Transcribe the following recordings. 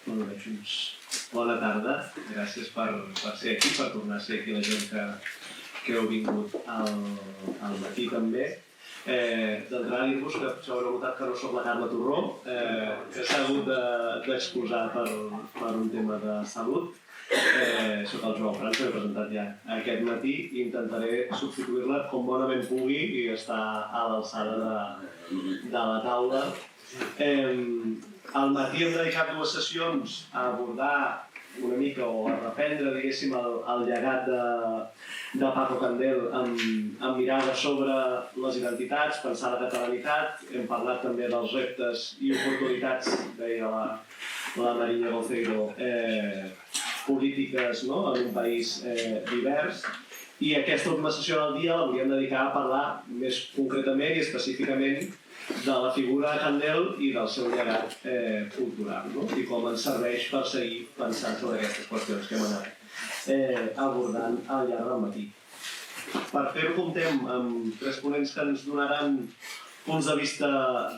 Bona tarda, gràcies per ser aquí, per tornar a ser aquí la gent que heu vingut al matí també. D'entrada dir-vos que potser haureu notat que no soc la Carla Torró, que s'ha hagut d'excusar per un tema de salut. Soc el Joan França, l'he presentat ja aquest matí i intentaré substituir-la com bonament pugui i estar a l'alçada de la taula. Al matí hem dedicat 2 sessions a abordar una mica o a reprendre, diguéssim, el llegat de Paco Candel amb mirada sobre les identitats, pensar la catalanitat. Hem parlat també dels reptes i oportunitats, deia la Marina Goceiro, polítiques en un país divers. I aquesta última sessió del dia la volíem dedicar a parlar més concretament i específicament de la figura de Candel i del seu llegat cultural, i com ens serveix per seguir pensant sobre aquestes qüestions que hem anat abordant al llarg del matí. Per fer-ho comptem amb 3 ponents que ens donaran punts de vista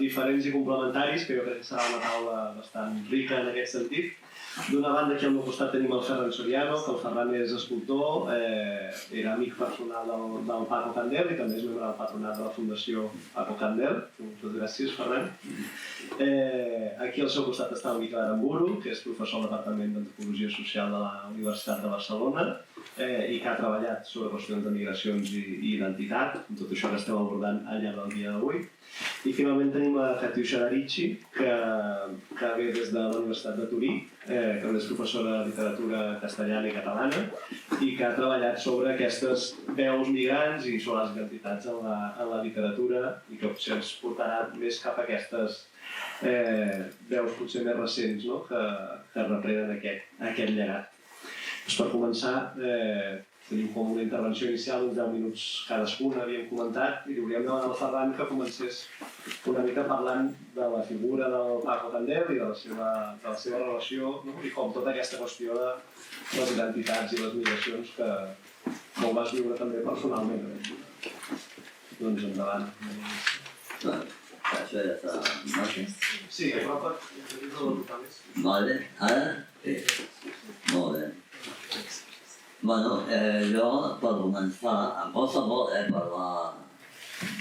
diferents i complementaris, que jo crec que serà una taula bastant rica en aquest sentit. D'una banda, aquí al meu costat tenim el Ferran Soriano, que el Ferran és escultor, era amic personal del Paco Candel i també és membre del patronat de la Fundació Paco Candel. Moltes gràcies, Ferran. Aquí al seu costat està el Miquel Aramburu, que és professor al Departament d'Antropologia Social de la Universitat de Barcelona i que ha treballat sobre qüestions de migracions i identitat, amb tot això que estem abordant al llarg del dia d'avui. I finalment tenim a Catiuscia Ricci, que ve des de la Universitat de Turí, que és professora de literatura castellana i catalana i que ha treballat sobre aquestes veus migrants i sobre les identitats en la literatura i que potser ens portarà més cap a aquestes veus potser més recents que reprenen aquest llegat. Per començar, tenim com una intervenció inicial d'uns 10 minuts cadascuna, havíem comentat, i li hauríem demanat al Ferran que comencés una mica parlant de la figura del Paco Candel i de la seva relació i com tota aquesta qüestió de les identitats i les migracions que ho vas viure també personalment. Doncs endavant. Això ja està molt. Sí, a prop de locals. Molt bé, ara? Molt bé. Bueno, jo, per començar, em posa molt parlar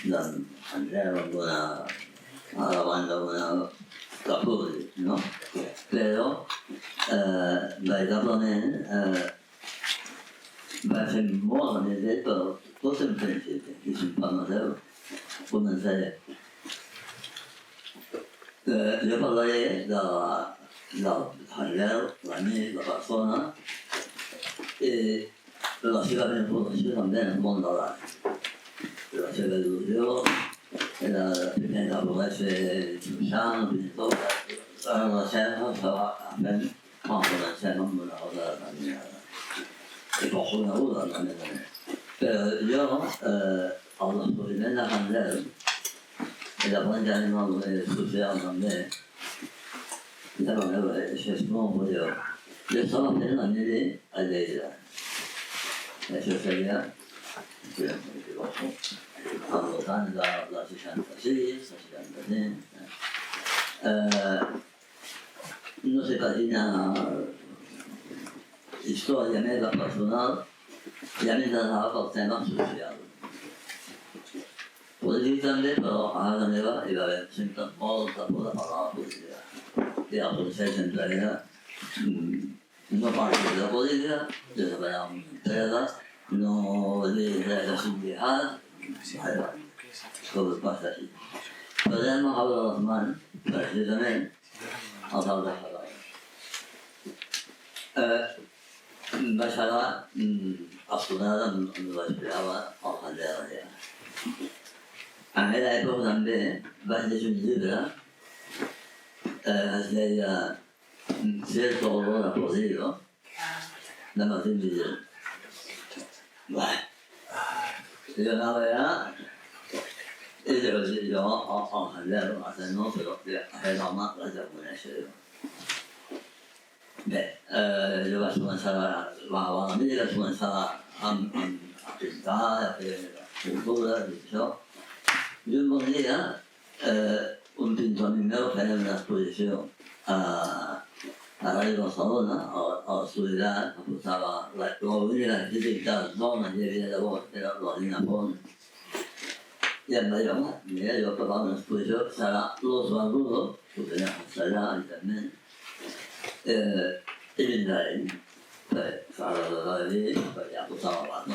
d'Andreu a davant d'una públic, no? Però, veritablement, va ser molt més bé, però tot en principi, i si em permeteu, començaré. Jo parlaré del Candel, l'amic, la persona, i la seva informació també en el món de l'art. La seva il·lusió era primer de voler ser dibuixant, pintor, en la serra estava fent quan comencem amb una obra determinada. I poc coneguda, a més a més. Però jo, el descobriment de Candel, i de plan que anem al nivell social també, i de manera, això és molt curiós. Jo estava fent la mili a Lleida. Això seria, si no m'equivoco, al voltant del 66, el 65. No sé per quina història meva personal ja m'interessava pel tema social. Polític també, però a casa meva hi va haver sempre molta por de parlar de política. I el consell sempre era no parli de política, des de veure una empresa, no dir res de sindicat, tot passa així. Podem agafar les mans, precisament, als altres catalans. Vaig quedar estonada amb l'explicava el Candel allà. En aquella època també vaig llegir un llibre, es deia Cierto olor a podrido, de Martín Villel. Jo anava allà i jo al Candel, no, però aquest home l'haig de conèixer. Bé, jo vaig començar la mili, vaig començar a pintar, a fer escultures i això. I un bon dia, un pintor amic meu feia una exposició a Ràdio Barcelona, a l'Estudi-Art, que portava l'única crítica dona que hi havia llavors, era la Lina Font. I em va dir, home, mira, jo preparant una exposició, serà Los Barbudos, que ho tenia a castellà, evidentment, i vindrà ell, perquè s'ha de dir, perquè ja portava l'art.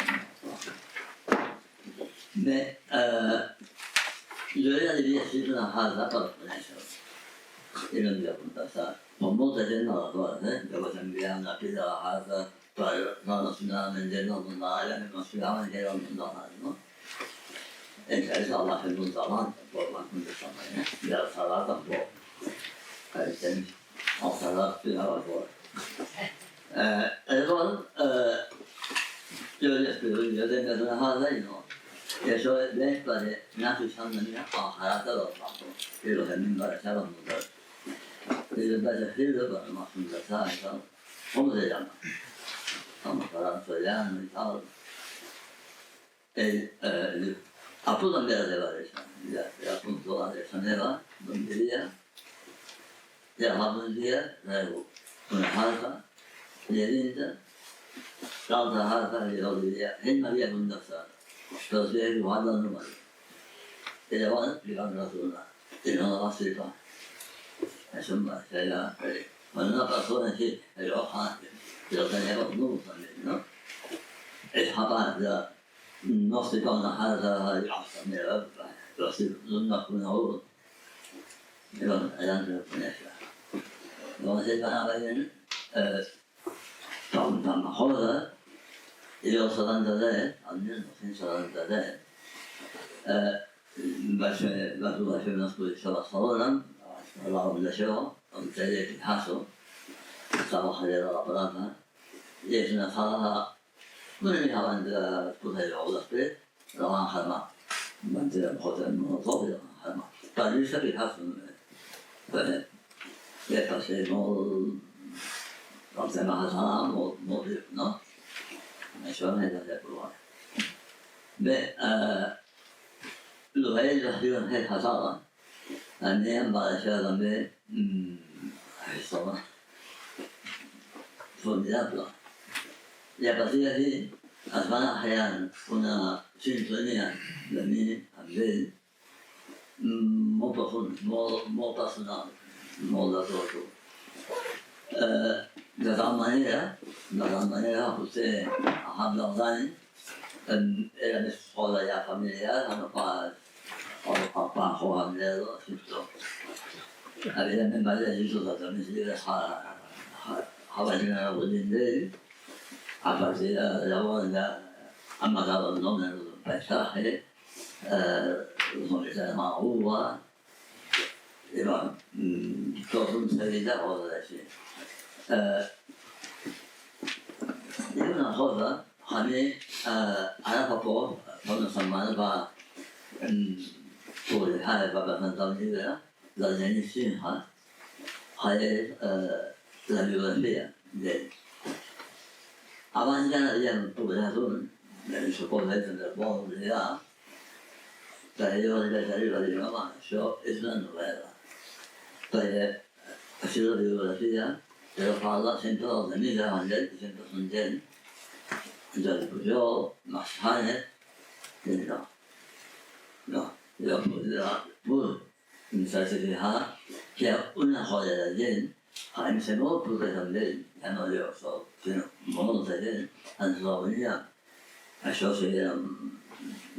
Bé, jo ja havia escrit una frase per conèixer-ho, i no em havia contestat. Com molta gent d'aleshores, jo vaig enviar una pila de frase per relacionar-me gent del món de l'art, que m'explicaven que era el món de l'art, no? Entre ells el va fer un talant, tampoc van contestar mai, i el Sadar tampoc. Per temps, el Sadar explicava fora. Llavors, jo li explico, jo tenia una frase i no. I això ve perquè anar fixant una mica al caràcter del Paco, i el que m'interessava molt. I jo vaig escriure per no contestar i tal. Com se llama? Com farà Soriano i tal. Ell diu, apúntame la teva adreça. Ja apunto l'adreça meva, d'on vivia, i al cap d'un dia rebo una carta, i a dintre, l'altra carta i jo diria, ell m'havia contestat, però es havia equivocat el número. I llavors li vam retornar, i no la va explicar. Això em va fer ja, quan una persona així, allò, jo tenia els números també, no? És capaç de no explicar una carta de llosa meva, però si no m'ha conegut, i doncs allà ens vam conèixer. Llavors ell va anar veient com la cosa, i jo el 73, el 1973, vaig poder fer una exposició a Barcelona, a la Fundació, on feia Picasso, que estava al Javier de la Plata, i és una sala una mica abans d'exposar-ho o després, la van armar. Van tirar un hotel Molotov i la van armar. Per lluita Picasso només. Perquè ja va ser molt... el tema català molt viu, no? Això no és de fer provar. Bé, el que ell va escriure en aquesta sala, a mi em va deixar també aquesta home formidable. I a partir d'aquí es va anar creant una sintonia de mi amb ell molt profund, molt personal, molt de tot. De tal manera, potser al cap dels anys era més cosa ja familiar, no pas el Paco Gandel, l'escriptor. Evidentment vaig llegir tots els meus llibres a la generació d'ell. A partir de llavors ja han matat el nom del paisatge, los hombres de Maúa, i bueno, tot un seguit de coses així. I una cosa, a mi, ara fa poc, fa unes setmanes va publicar, va presentar un llibre del Denis Sinha, que és la biografia d'ell. Abans ja n'havíem publicat un, suposo que ens el vol oblidar, perquè jo li vaig dir, home, això és una novel·la. Perquè això és la biografia, però parla sempre dels amics de Gandel, que sempre són gent, Jordi Pujol, Max Hannett, i no. Jo vull certificar que hi ha una colla de gent que em sé molt propers amb ell, ja no jo sol, sinó molta gent, ens reunia. Això sí, era un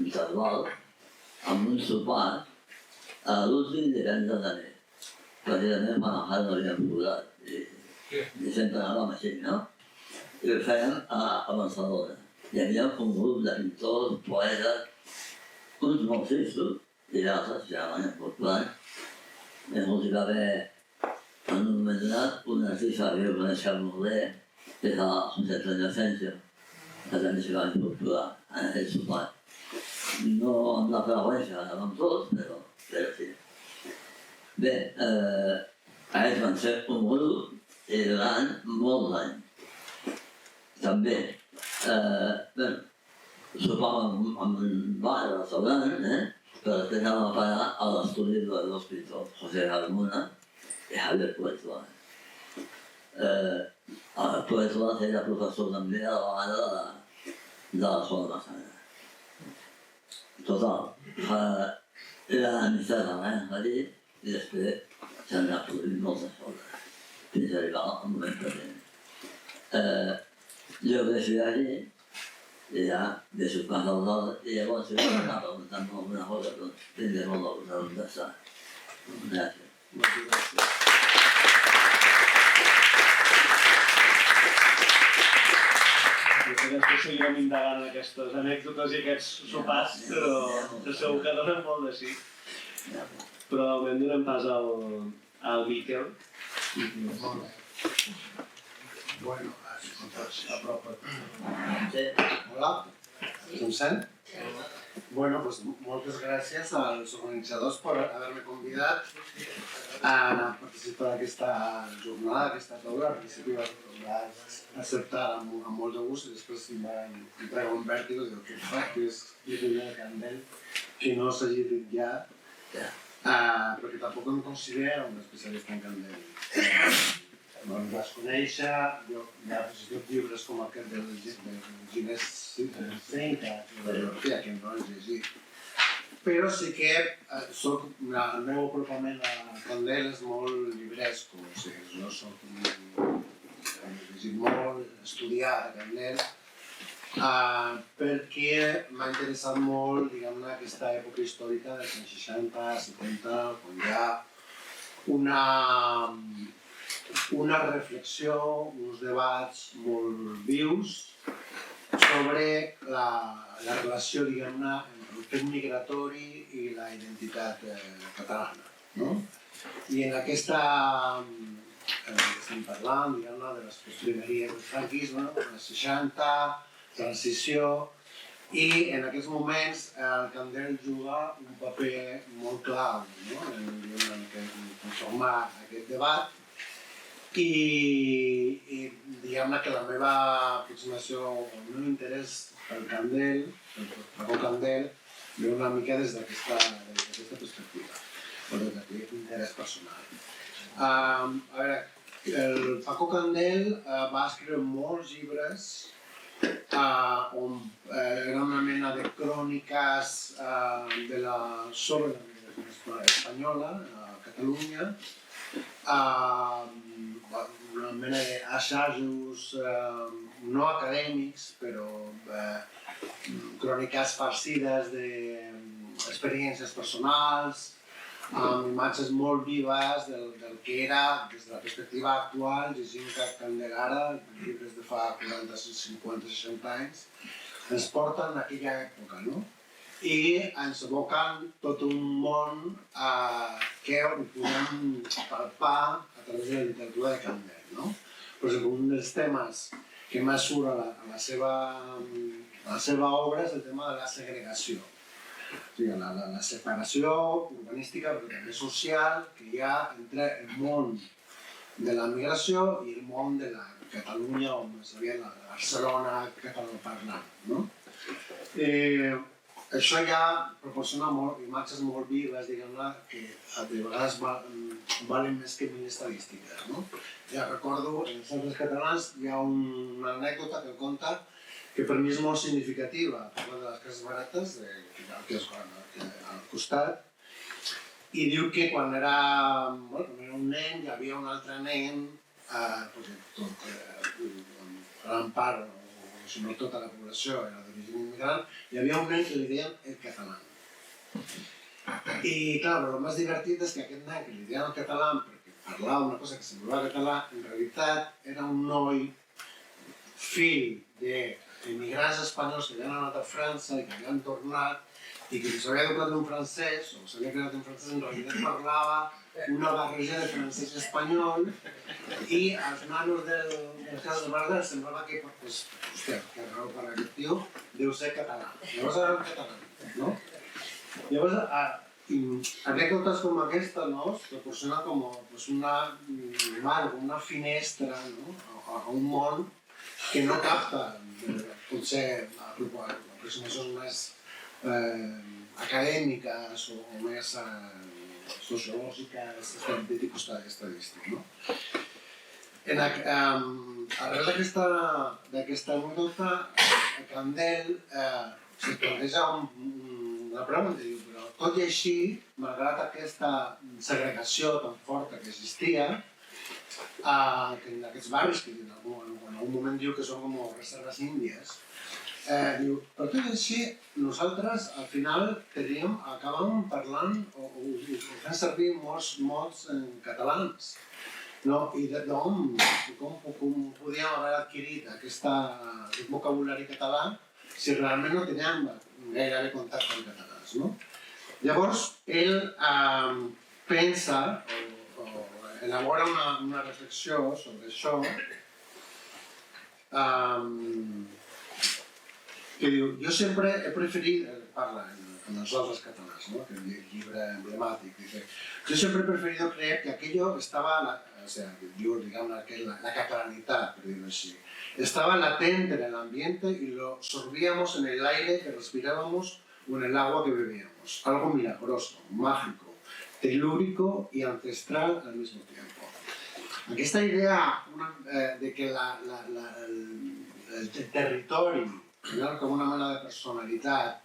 interval, amb un sopar, l'últim divendres de mes. Precisament quan el Hart no havíem posat, i sempre anàvem així, no? I ho fèiem a Barcelona. Hi havia un grup de pintors, poetes, uns molt tristos, i d'altres ja van incorporant. I ens hi va haver, en un moment donat, un artista que jo coneixia molt bé, que és el José Antonio Asensio, que també s'hi va incorporar en aquell sopar. No amb la freqüència, anàvem tots, però sí. Bé, ells van ser un grup i durant molts anys. També, sopàvem en un bar, restaurant, però després anàvem a parar a l'estudi de dos pintors, José Carmona i Javier Puerto. Després va ser de professor també a la vegada de l'escola passada. Total, era l'amistat amb Madrid i després s'han anat produint moltes coses fins a arribar al moment present. Jo vaig fer allí i ja deixo casa al dalt i llavors si m'està preguntant alguna cosa doncs tindré molt de gust de contestar. Gràcies. Moltes gràcies. Després seguirem indagant aquestes anècdotes i aquests sopars, però segur que donen molt de sí. Però de moment donem pas al Miquel. Bueno, hola, se'm sent? Bueno, pues moltes gràcies als organitzadors per haver-me convidat a participar d'aquesta jornada, d'aquesta taula. Al principi vaig acceptar amb molt de gust i després em va entrar un vèrtigo i dic, què fa? Que és llibre de Candel que no s'hagi dit ja, perquè tampoc em considero un especialista en Candel. Em vas conèixer, jo ja he llegit llibres com aquest del Ginés Senca, que no he llegit. Però sí que el meu apropament a Candel és molt llibresco, o sigui, jo he llegit molt, estudiat a Candel, perquè m'ha interessat molt, diguem-ne, aquesta època històrica dels anys 60, 70, quan hi ha una reflexió, uns debats molt vius sobre la relació, diguem-ne, entre el fet migratori i la identitat catalana, no? I en aquesta estem parlant, diguem-ne, de les postrimeries del franquisme, dels 60, transició, i en aquests moments el Candel juga un paper molt clau, no? En transformar aquest debat. I diguem-ne que la meva aproximació, el meu interès pel Candel, pel Candel, ve una mica des d'aquesta perspectiva, o des d'aquest interès personal. A veure, el Paco Candel va escriure molts llibres on era una mena de cròniques sobre la espanyola a Catalunya, una mena d'assajos no acadèmics, però cròniques farcides d'experiències personals, amb imatges molt vives del que era, des de la perspectiva actual, llegint Candel ara, llibres de fa 40, 50, 60 anys, ens porten a aquella època, no? I ens evoquen tot un món que ho podem palpar a través de la literatura de Candel, no? Per exemple, un dels temes que més surt a la seva obra és el tema de la segregació. O sigui, la separació urbanística, però també social, que hi ha entre el món de la migració i el món de la Catalunya, o més aviat la Barcelona catalanoparlant, no? Això ja proporciona imatges molt vives, diguem-ne, que de vegades valen més que mil estadístiques, no? Ja recordo, en els altres catalans hi ha una anècdota que conta que per mi és molt significativa, parla de les cases barates, que és al costat, i diu que quan era un nen hi havia un altre nen, tot gran part, o si no tota la població era d'origen immigrant, hi havia un nen que li deien el català. I clar, el més divertit és que aquest nen que li deien el català, perquè parlava una cosa que semblava català, en realitat era un noi fill d'immigrants espanyols que havien anat a França i que havien tornat i que s'havia educat en francès, o s'havia creat en francès, en realitat parlava una barreja de francès i espanyol i als nanos dels cases barates semblava que, hòstia, que raó per aquest tio deu ser català. Llavors era el català, no? Llavors, anècdotes com aquesta es proporciona com una finestra a un món que no capta, potser aproximacions més acadèmiques o més sociològiques de tipus estadístic. Arrel d'aquesta anècdota, Candel se planteja una pregunta, diu, però tot i així, malgrat aquesta segregació tan forta que existia, que en aquests barris, que en algun moment diu que són com reserves índies, diu, però tot i així, nosaltres al final acabàvem parlant o fent servir molts mots catalans. I com podíem haver adquirit aquest vocabulari català si realment no teníem gairebé contacte amb catalans. Llavors, ell pensa o elabora una reflexió sobre això que diu, jo sempre he preferit, parla en els altres catalans, que és un llibre emblemàtic, jo sempre he preferido creer que aquello estaba, o sea, digamos, la catalanidad, por decirlo así, estaba latente en el ambiente y lo sorbíamos en el aire que respirábamos o en el agua que bebíamos. Algo milagroso, mágico, telúrico y ancestral al mismo tiempo. Aquesta idea de que el territori com una mena de personalitat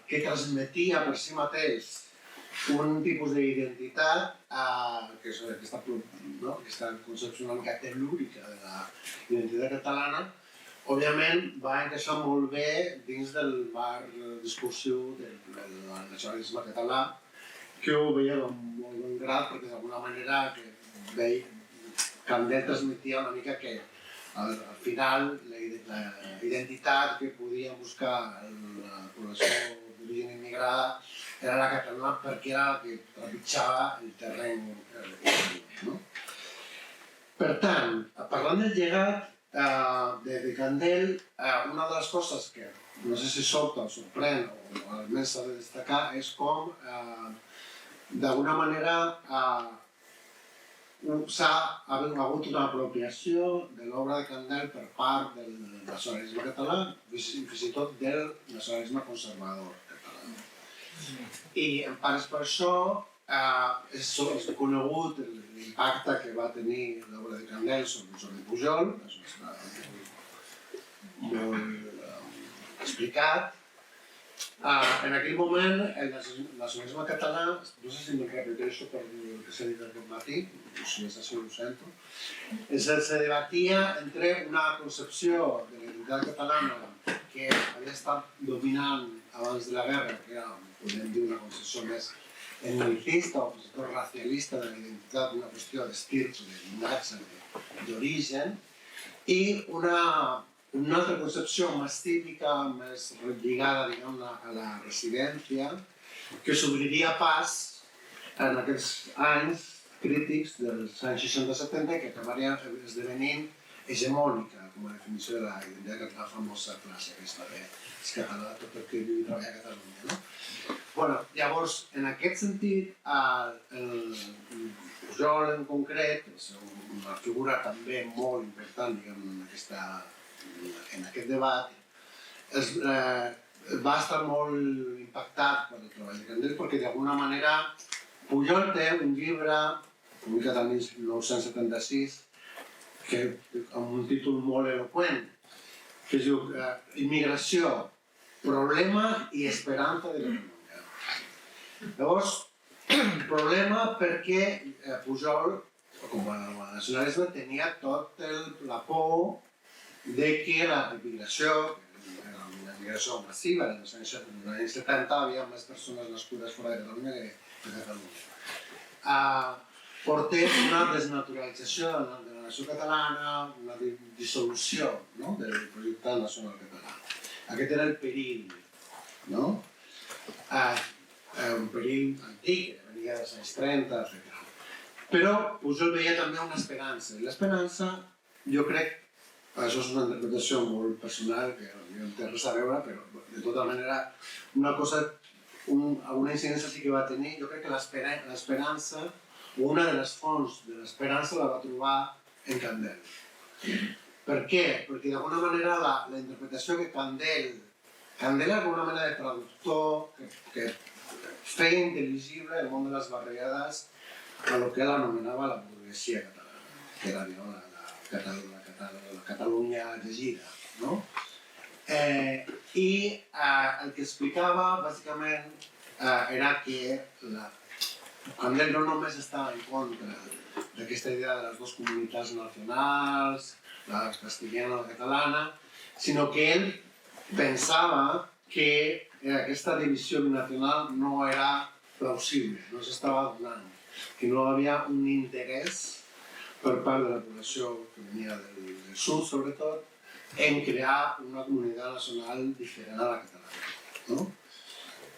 que transmetia per si mateix un tipus d'identitat, que és aquesta concepció una mica telúrica de la identitat catalana, òbviament va encaixar molt bé dins del marc discursiu del nacionalisme català, que ho veia amb molt bon grat perquè d'alguna manera Candel transmetia una mica que al final la identitat que podia buscar la població d'origen immigrada era la catalana perquè era la que trepitjava el terreny. Per tant, parlant del llegat de Candel, una de les coses que no sé si sobta o sorprèn o almenys s'ha de destacar és com d'alguna manera s'ha hagut una apropiació de l'obra de Candel per part del nacionalisme català i fins i tot del nacionalisme conservador català. I en part per això és conegut l'impacte que va tenir l'obra de Candel sobre Pujol, això està molt explicat. En aquell moment, el nacionalisme català, no sé si me'n repeteixo per el que s'ha dit aquest matí, si és així ho sento, se debatia entre una concepció de la identitat catalana que havia estat dominant abans de la guerra, que era, podríem dir, una concepció més etnicista o fins i tot racialista de la identitat, una qüestió d'estils, de llinatge, d'origen, i una altra concepció més típica, més lligada a la residència, que s'obriria pas en aquests anys crítics dels anys 60-70 que acabaria esdevenint hegemònica com a definició de la identitat catalana, la famosa classe aquesta és català tot el que viu i treballa a Catalunya. Llavors, en aquest sentit, Pujol en concret, és una figura també molt important en aquest debat, va estar molt impactat per el treball de Candel perquè d'alguna manera Pujol té un llibre publicat el 1976 amb un títol molt eloqüent que es diu Immigració, problema i esperança de Catalunya. Llavors, problema perquè Pujol, com a nacionalisme, tenia tota la por de que la immigració, una immigració massiva, en els anys 70 hi havia més persones nascudes fora de Catalunya que a Catalunya, portés una desnaturalització de la nació catalana, una dissolució del projecte nacional català. Aquest era el perill, un perill antic, que venia dels anys 30, etc. Però Pujol veia també una esperança, i l'esperança, jo crec, això és una interpretació molt personal, que no té res a veure, però de tota manera, alguna incidència sí que va tenir. Jo crec que l'esperança, o una de les fonts de l'esperança la va trobar en Candel. Per què? Perquè d'alguna manera la interpretació que Candel era alguna mena de traductor que feia intel·ligible el món de les barriades a lo que ell anomenava la burguesia catalana. que era la Catalunya llegida, no? I el que explicava, bàsicament, era que Candel no només estava en contra d'aquesta idea de les dues comunitats nacionals, la castellana i la catalana, sinó que ell pensava que aquesta divisió binacional no era plausible, no s'estava donant, que no hi havia un interès per part de la població que venia del sud, sobretot, en crear una comunitat nacional diferent a la catalana. No?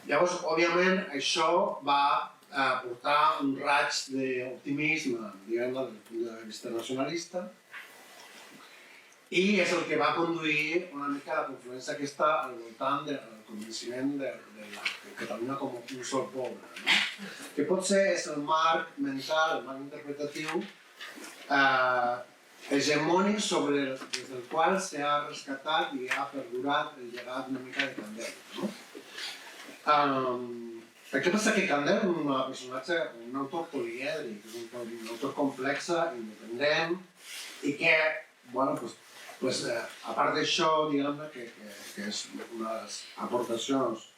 Llavors, òbviament, això va portar un raig d'optimisme, diguem-ne, des del punt de vista nacionalista, i és el que va conduir una mica a la confluència aquesta al voltant del convenciment de Catalunya com un sol poble. No? Que potser és el marc mental, el marc interpretatiu hegemònic des del qual s'ha rescatat i ha perdurat el llegat una mica de Candel. No? El que passa que Candel és un personatge, un autor polièdric, és un autor complex, independent, i que, bueno, a part d'això, diguem-ne, que és una de les aportacions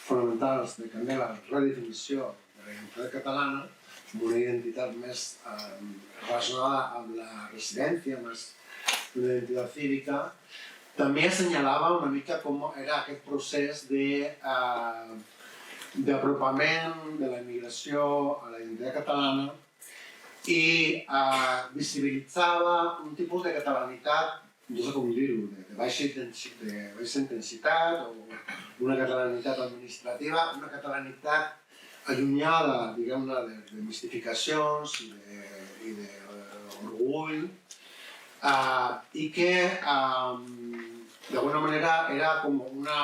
fonamentals de Candel a la redefinició de la identitat catalana, amb una identitat més relacionada amb la residència, més una identitat cívica, també assenyalava una mica com era aquest procés d'apropament de la immigració a la identitat catalana i visibilitzava un tipus de catalanitat, no sé com dir-ho, de baixa intensitat o una catalanitat administrativa, una catalanitat allunyada, diguem-ne, de mistificacions i d'orgull, i que d'alguna manera era com una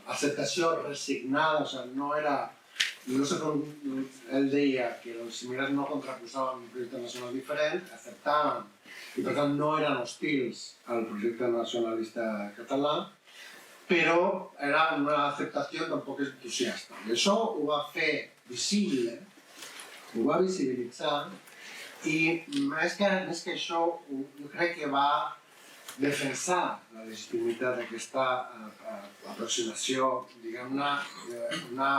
acceptació resignada, o sigui, no era, no sé com ell deia que els immigrants no contraposaven un projecte nacional diferent, acceptaven i per tant no eren hostils al projecte nacionalista català, però era una acceptació tampoc entusiasta. I això ho va fer visible, ho va visibilitzar, i més que això, jo crec que va defensar la legitimitat d'aquesta aproximació, diguem-ne, una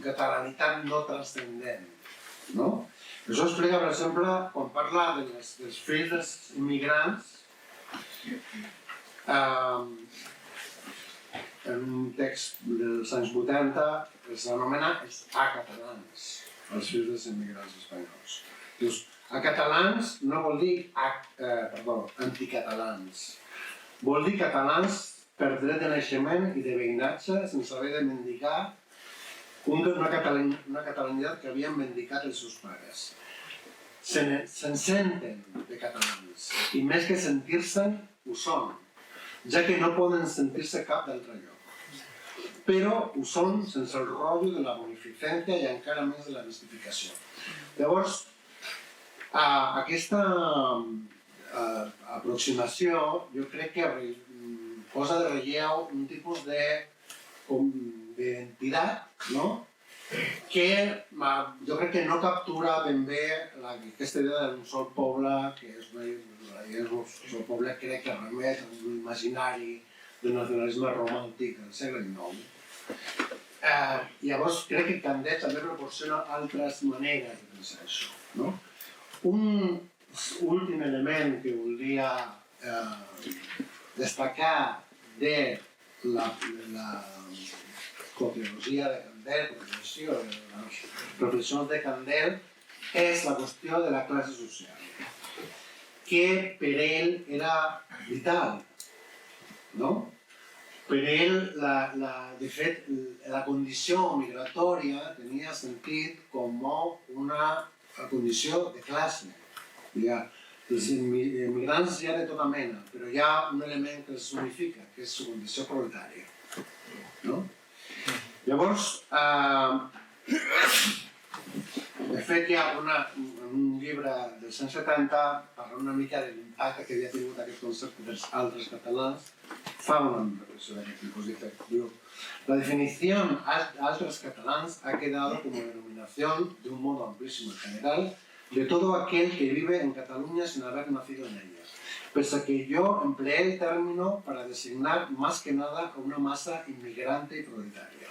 catalanitat no transcendent. No? Això explica, per exemple, quan parla dels fills dels immigrants, en un text dels anys 80 els anomena els acatalans, els fills dels immigrants espanyols. Dius, acatalans no vol dir anticatalans, vol dir catalans per dret de naixement i de veïnatge sense haver de mendicar una catalanitat que havien mendicat els seus pares. Se'n senten de catalans i més que sentir-se'n ho són, ja que no poden sentir-se cap d'altre lloc. Però ho són sense el rotllo de la bonificència i encara més de la mistificació. Llavors, aquesta aproximació jo crec que posa de relleu un tipus d'identitat, no? Que jo crec que no captura ben bé aquesta idea d'un sol poble, que és un sol poble crec que remet a un imaginari del nacionalisme romàntic del segle XIX. Llavors crec que Candel també proporciona altres maneres de pensar això. No? Un últim element que voldria destacar de la coteologia de Candel, de les reflexions de Candel, és la qüestió de la classe social, que per ell era vital. No? Per ell, de fet, la condició migratòria tenia sentit com una condició de classe. Els immigrants hi ha de tota mena, però hi ha un element que els unifica, que és la condició proletària. No? Llavors, de fet, hi ha un llibre dels anys 70 parlant una mica de l'impacte que havia tingut aquest concepte dels altres catalans, fa una reflexió d'aquest tipus d'efecte. La definición altres catalans ha quedado como denominación de un modo amplísimo y general de todo aquel que vive en Cataluña sin haber nacido en ella, pese a que yo empleé el término para designar más que nada a una masa inmigrante i prioritària.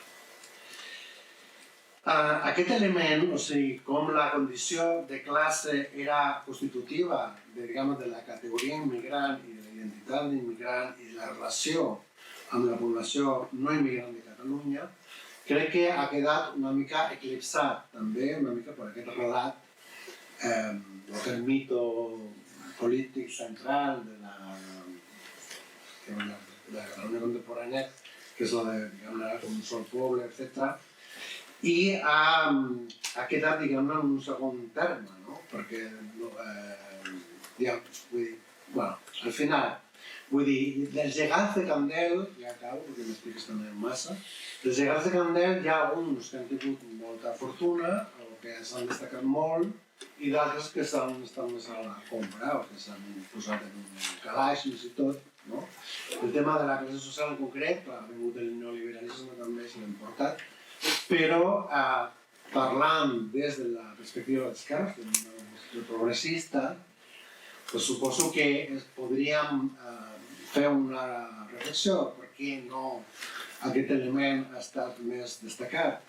Aquest element, o sigui, com la condició de classe era constitutiva de la categoria immigrant i de la identitat d'immigrant i de la relació amb la població no immigrant de Catalunya, crec que ha quedat una mica eclipsat també, una mica per aquest relat del mito polític central de la Catalunya contemporània, que és la de un sol poble, etc. I ha quedat, en un segon terme, no? Perquè, al final, vull dir, dels llegats de Candel, ja acabo, perquè m'estic estenent massa, dels llegats de Candel hi ha alguns que han tingut molta fortuna, o que s'han destacat molt, i d'altres que estan més a la compra, o que s'han posat en un calaix, fins i tot. El tema de la classe social en concret, clar, ha vingut el neoliberalisme també, se l'ha importat, però parlant des de la perspectiva de l'esquerra, del progressista, suposo que podríem fer una reflexió per què no aquest element ha estat més destacat,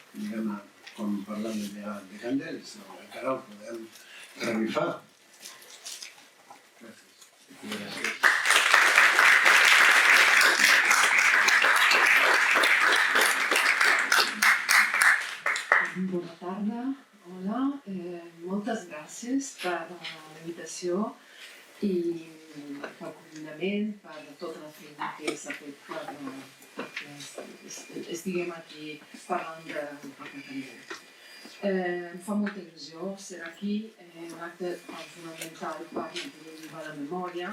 quan parlem de Candel, sinó encara el podem revifar. Gràcies. Bona tarda, hola, moltes gràcies per la invitació i pel convidament, per tota la feina que s'ha fet perquè estiguem aquí parlant de Candel. Em fa molta il·lusió ser aquí, un acte fonamental per mantenir viva la memòria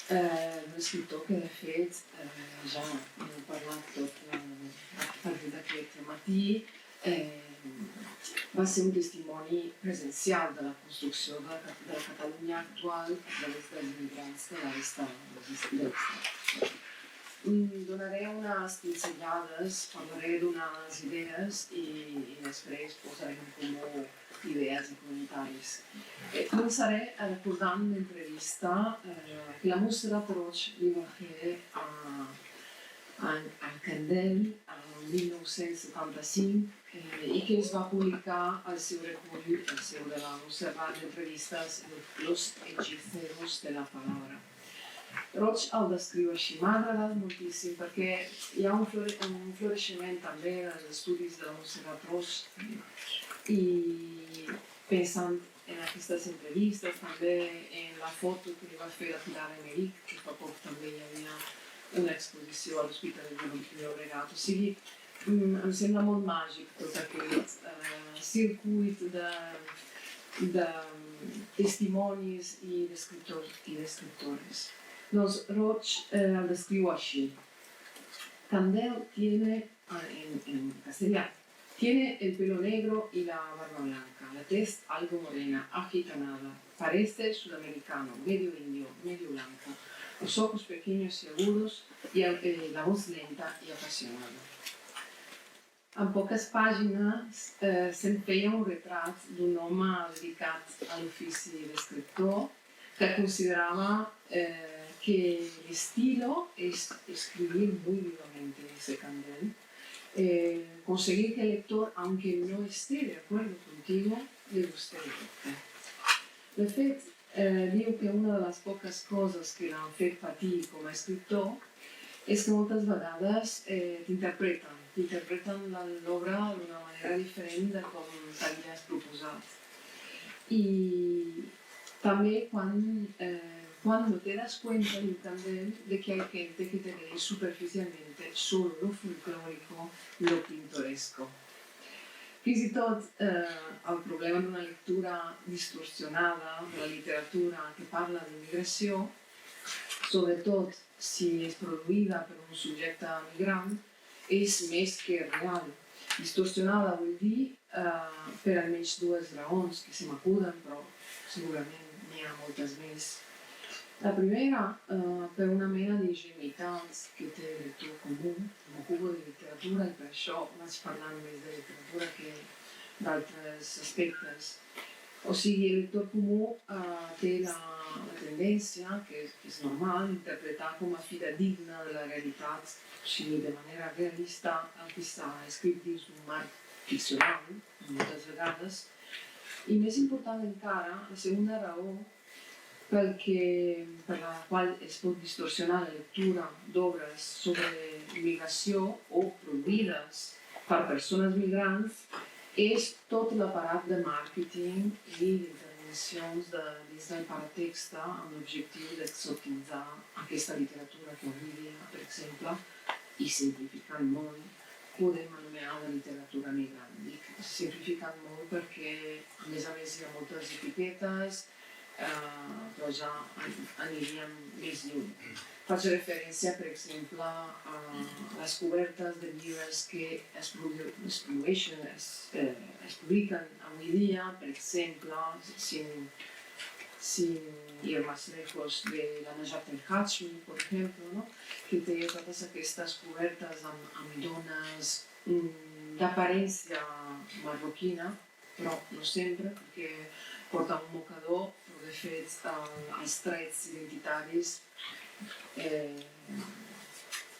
d'un escriptor que de fet ja hem parlat tot d'aquest matí. Va ser un testimoni presencial de la construcció de la Catalunya actual a través dels immigrants de l'Estat. Donaré unes pinzellades, parlaré d'unes idees i després posarem en comú idees i comentaris. Començaré recordant una entrevista que la Montserrat Roig li va fer a Candel el 1975 i que es va publicar al seu recull, el seu de la Montserrat d'entrevistes, Los hechiceros de la palabra. Roig el descriu així. M'ha agradat moltíssim perquè hi ha un floureixement també dels estudis de la Montserrat Roig i pensant en aquestes entrevistes, també en la foto que li va fer la Pilar Emeric, que fa poc també hi havia una exposició a l'Hospital de Llobregat. O sigui, em sembla molt màgic tot aquest circuit de testimonis i d'escriptors i d'escriptores. Doncs Roig el descriu així. Candel tiene, en castellà, tiene el pelo negro y la barba blanca, la tez algo morena, agitanada, parece sudamericano, medio indio, medio blanco, los ojos pequeños y agudos y la voz lenta y apasionada. En poques pàgines se'n feia un retrat d'un home dedicat a l'ofici d'escriptor que consideraba que el estilo es escribir muy vivamente, dice Candel, conseguir que el lector, aunque no esté de acuerdo contigo, le guste leerte. De fet, diu que una de les poques coses que l'han fet patir com a escriptor és que moltes vegades t'interpreten l'obra d'una manera diferent de com t'havies proposat. Y también cuando te das cuenta también de que hay gente que te lee superficialmente solo lo folclórico, lo pintoresco. Fins i tot el problema d'una lectura distorsionada de la literatura que parla d'immigració, sobretot si és produïda per un subjecte migrant, és més que real. Distorsionada vull dir per almenys dues raons que se m'acuden, però segurament n'hi ha moltes més. La primera, per una mena d'ingenuïtat que té el lector comú. M'ocupo de literatura i per això vaig parlant més de literatura que d'altres aspectes. O sigui, el lector comú té la tendència, que és normal, d'interpretar com a fidedigna de la realitat, o sigui, de manera realista, el que s'ha escrit dins d'un marc ficcional, moltes vegades. I més important encara, la segona raó per la qual es pot distorsionar la lectura d'obres sobre immigració o produïdes per persones migrants és tot l'aparat de màrqueting i d'intervencions dins del paratext amb l'objectiu d'exotitzar aquesta literatura que avui dia, per exemple, i simplificant molt, podem anomenar la literatura migrant. Dic simplificant molt perquè, a més, hi ha moltes etiquetes, però ja aniríem més lluny. Faig referència, per exemple, a les cobertes de llibres que es produeixen, es publiquen avui dia, per exemple, sin ir más lejos de la Najat El Hatchmi, per exemple, no? Que té totes aquestes cobertes amb dones d'aparència marroquina, però no sempre, perquè porta un mocador, però de fet els trets identitaris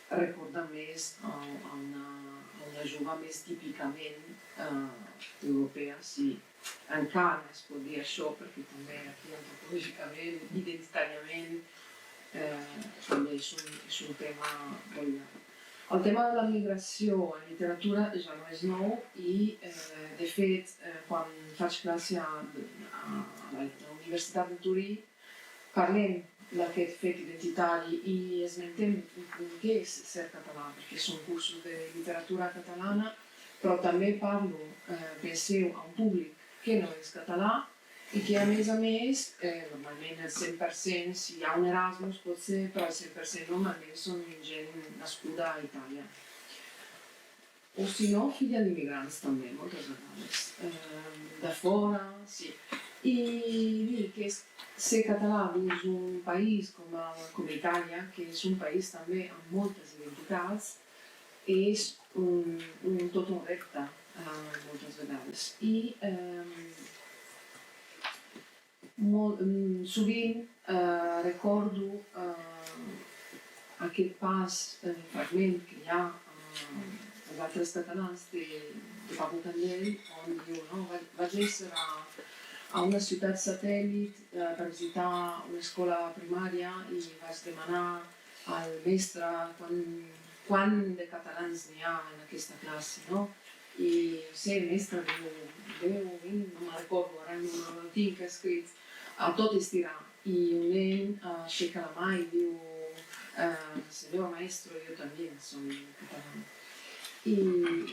recorden més a una jove més típicament europea, si encara es pot dir això, perquè també aquí antropològicament, identitàriament, també és un tema molt llarg. El tema de la migració en literatura ja no és nou i, de fet, quan faig classe a la Universitat de Turí, parlem d'aquest fet identitari i esmentem què és ser català, perquè són cursos de literatura catalana, però també parlo, penseu, a un públic que no és català i que, a més, normalment el 100%, si hi ha un Erasmus pot ser, però el 100% normalment són gent nascuda a Itàlia. O si no, filla d'immigrants també, moltes vegades. De fora, sí. I dir que ser català dins un país com Itàlia, que és un país també amb moltes identitats, és tot un repte, moltes vegades. I sovint recordo aquest fragment que hi ha als altres catalans de Paco Candel, on diu, vaig ésser a una ciutat satèl·lit per visitar una escola primària i vaig demanar al mestre quant de catalans n'hi ha en aquesta classe, no? I el mestre diu 10, 20, no me'n recordo, ara no el tinc escrit, a tot estirar. I un nen aixeca la mà i diu senyor maestro, jo també soy català. I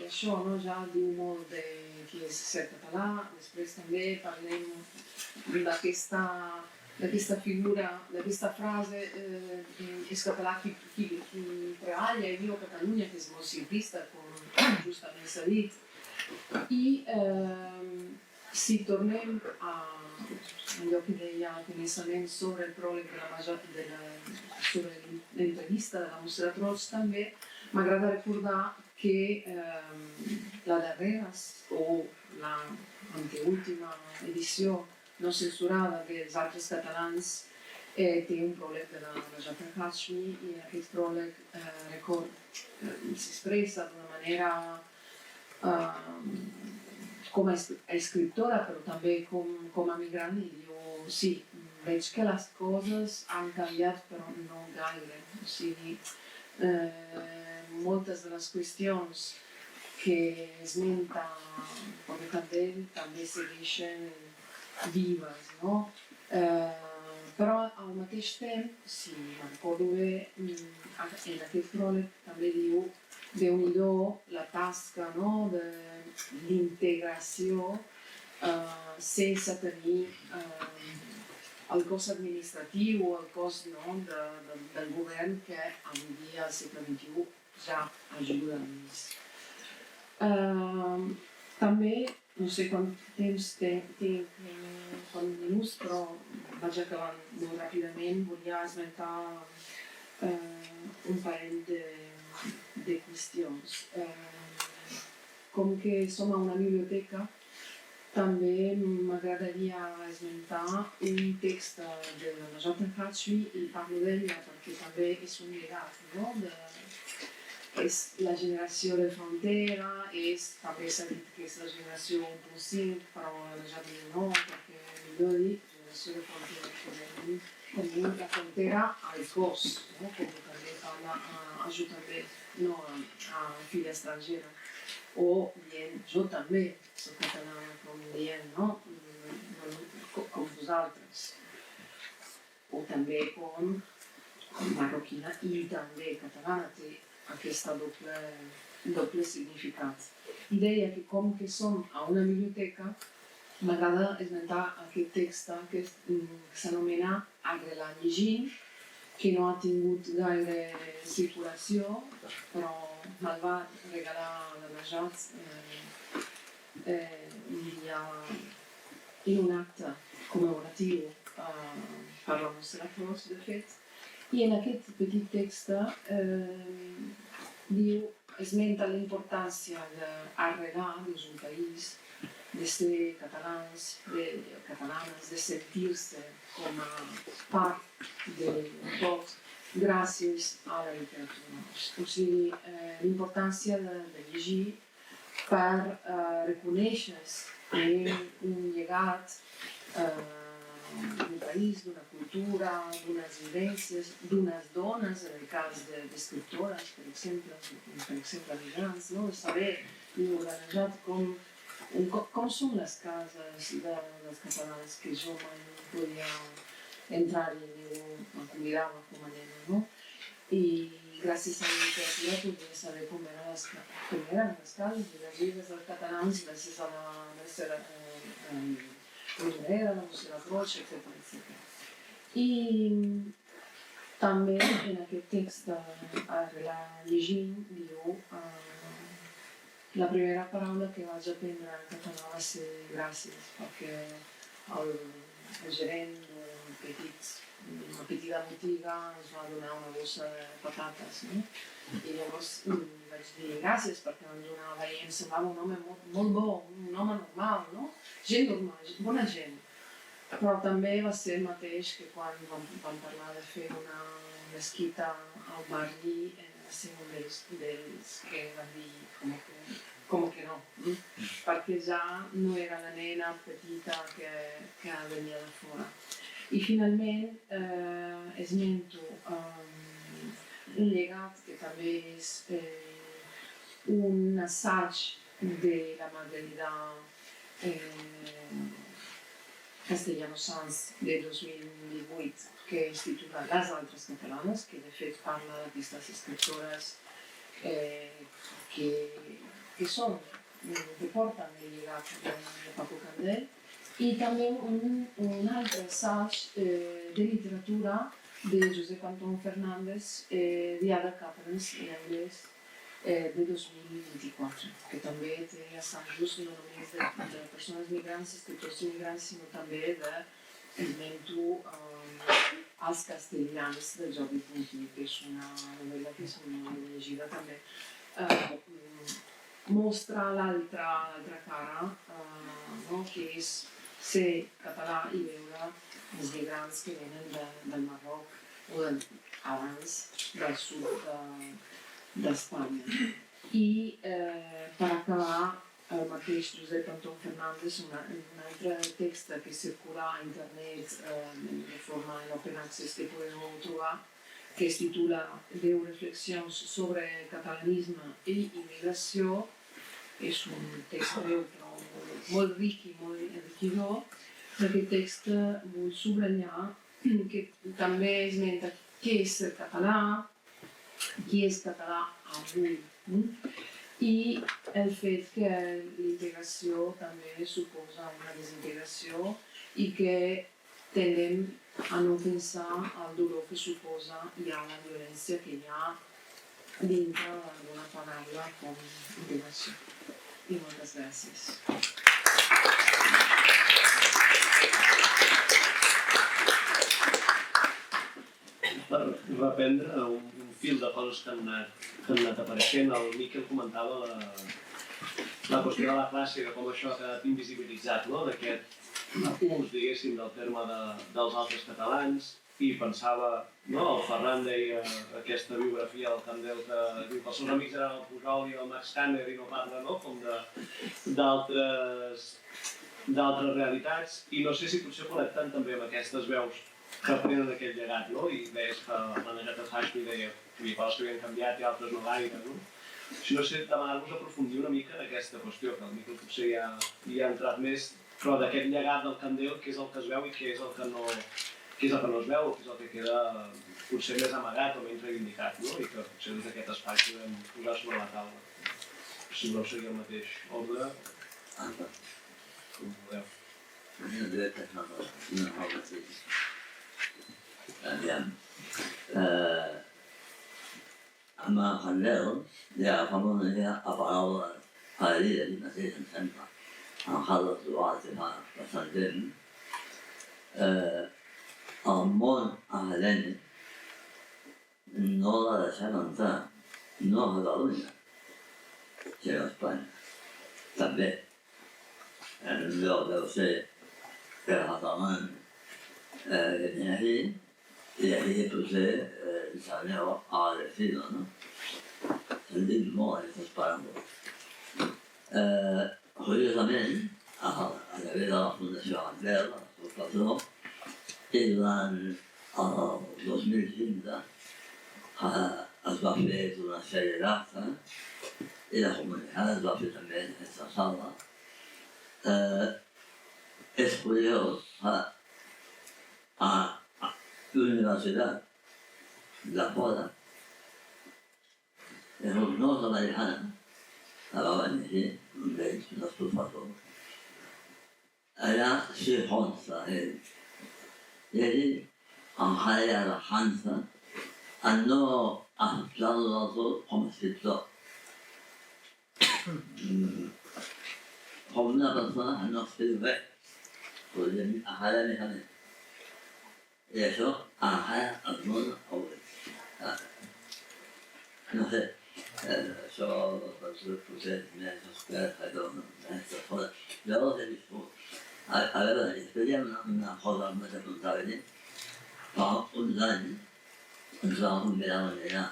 això ja diu molt de qui és ser català. Després també parlem d'aquesta figura, d'aquesta frase és català qui treballa i viu a Catalunya, que és molt simplista, com justament s'ha dit. I si tornem a allò que deia al començament sobre el pròleg sobre l'entrevista de la Montserrat Roig, també m'agrada recordar que la darrera o l'anteúltima edició no censurada dels altres catalans té un pròleg de la Najat El Hatchmi i aquest pròleg s'expressa d'una manera com a escriptora, però també com a migrant, i diu, sí, veig que les coses han canviat, però no gaire. O sigui, moltes de les qüestions que esmenta Paco Candel també segueixen vives, no? Però al mateix temps, si me'n recordo bé, en aquest pròleg també diu Déu-n'hi-do la tasca d'integració sense tenir el cos administratiu o el cos del govern que avui dia al segle XXI ja ajuda més. També, no sé quant temps tinc, quants minuts, però vaig acabant molt ràpidament. Volia esmentar un parell de qüestions. Com que som a una biblioteca, també m'agradaria esmentar un text de la Jota Hatchby i parlo d'ella perquè també és un llegat, no? És la generació de frontera, també s'ha dit que és la generació 1.5, però la Jota diu no, perquè millor dir generació de frontera, tenim la frontera al cos, no? Com també parla a Jo també, no a filla estrangera. O dient, jo també soc catalana, com dient, no? Com vosaltres. O també com marroquina i també catalana, té aquest doble significat. I deia que com que som a una biblioteca, m'agrada esmentar aquest text que s'anomena Agrelant llegint, que no ha tingut gaire circulació, però me'l va regalar la Najat un dia en un acte commemoratiu per la nostra flors, de fet. I en aquest petit text esmenta la importància d'arrelar dins un país, de ser catalans, catalanes, de sentir-se com a part de tot, gràcies a la literatura. O sigui, l'importància de llegir per reconèixer un llegat d'un país, d'una cultura, d'unes vivències, d'unes dones, en el cas d'escriptores, per exemple, migrants, no? Saber organitzat com són les cases dels catalans, que jo mai no podia entrar-hi, ningú em convidava com a nena, no? I gràcies a la literatura podia saber com eren les cases i les vides dels catalans gràcies a la Mercè Rodoreda, la Mercè Roig, etc. I també en aquest text Arrelar llegint diu la primera paraula que vaig aprendre en català va ser gràcies, perquè el gerent d'una petita botiga ens va donar una bossa de patates, no? I llavors vaig dir gràcies perquè em donava i em semblava un home molt bo, un home normal, no? Gent normal, bona gent. Però també va ser el mateix que quan vam parlar de fer una mesquita al barri, va ser un d'ells que van dir com que no, perquè ja no era la nena petita que venia de fora. I finalment esmento un llegat que també és un assaig de la Margarida Castellano-Sanz de 2018 que es titula Les altres catalanes, que de fet parla d'aquestes escriptores que porten el llegat de Paco Candel, i també un altre assaig de literatura de Josep Anton Fernández, The Other Catalans, en anglès, de 2024, que també té assajos no només de persones migrants, escriptors migrants, sinó també d'Esmento als castellans de Jordi Puntí, que és una novel·la que és molt llegida també. Mostra l'altra cara, que és ser català i veure els migrants que venen del Marroc o abans del sud d'Espanya. I per acabar, el mateix Josep Anton Fernández, un altre text que circula a internet de forma en open access que podeu trobar, que es titula 10 reflexions sobre catalanisme i immigració. És un text breu però molt ric i molt enriquidor. D'aquest text vull subratllar que també esmenta què és ser català, qui és català avui, i el fet que l'integració també suposa una desintegració i que tendem a no pensar el dolor que suposa i a la violència que hi ha dintre d'una paraula com integració. I moltes gràcies. Per reprendre un fil de coses que han anat apareixent, el Miquel comentava la qüestió de la classe i de com això ha quedat invisibilitzat, no? D'aquest ús, diguéssim, del terme dels altres catalans, i pensava, no? El Ferran deia aquesta biografia del Candel que diu que els seus amics eren el Pujol i el Max Kanner i no parla, no? Com d'altres realitats, i no sé si potser connectant també amb aquestes veus que prenen aquest llegat, no? I deies que l'Anagata Hashmi deia que hi ha coses que havien canviat i altres no gaire, no? Si no sé, demanar-vos aprofundir una mica en aquesta qüestió, que el Miquel potser ja hi ha entrat més, però d'aquest llegat del Candel, què és el que es veu i què és el que no es veu, què és el que queda potser més amagat o menys reivindicat, no? I que potser des d'aquest espai podem posar sobre la taula. Si voleu seguir el mateix ordre, com voleu. Amb el Candel, ja fa molt de dia a paraula a l'illa i mateix em sembla, en Hades trobat i fa bastant temps, el món acadèmic no l'ha deixat entrar, no a Catalunya, sinó a Espanya. També, deu ser que el català que viene aquí, y aquí potser s'aneu a l'estilo, no? Sentim molt aquestes paraules. Curiosament, a través de la Fundació Candel, el seu patró, i durant el 2015 es va fer una sèrie d'actes i la comunitat es va fer també en aquesta sala. És curiós que a l'Universitat de fora, és un nord-americana que va venir aquí, un d'ells, dels professors. Allà s'hi consta ell. I allí encara hi ha la chance a no acceptar-lo del tot com a escriptor. Com una persona que no escriu res, podríem dir acadèmicament. I això encara el món avui. No sé, això potser més expert que jo, aquestes coses. Jo els he viscut. A veure, després hi ha una cosa que m'he apuntat a dir. Fa uns anys ens vam convidar a menjar,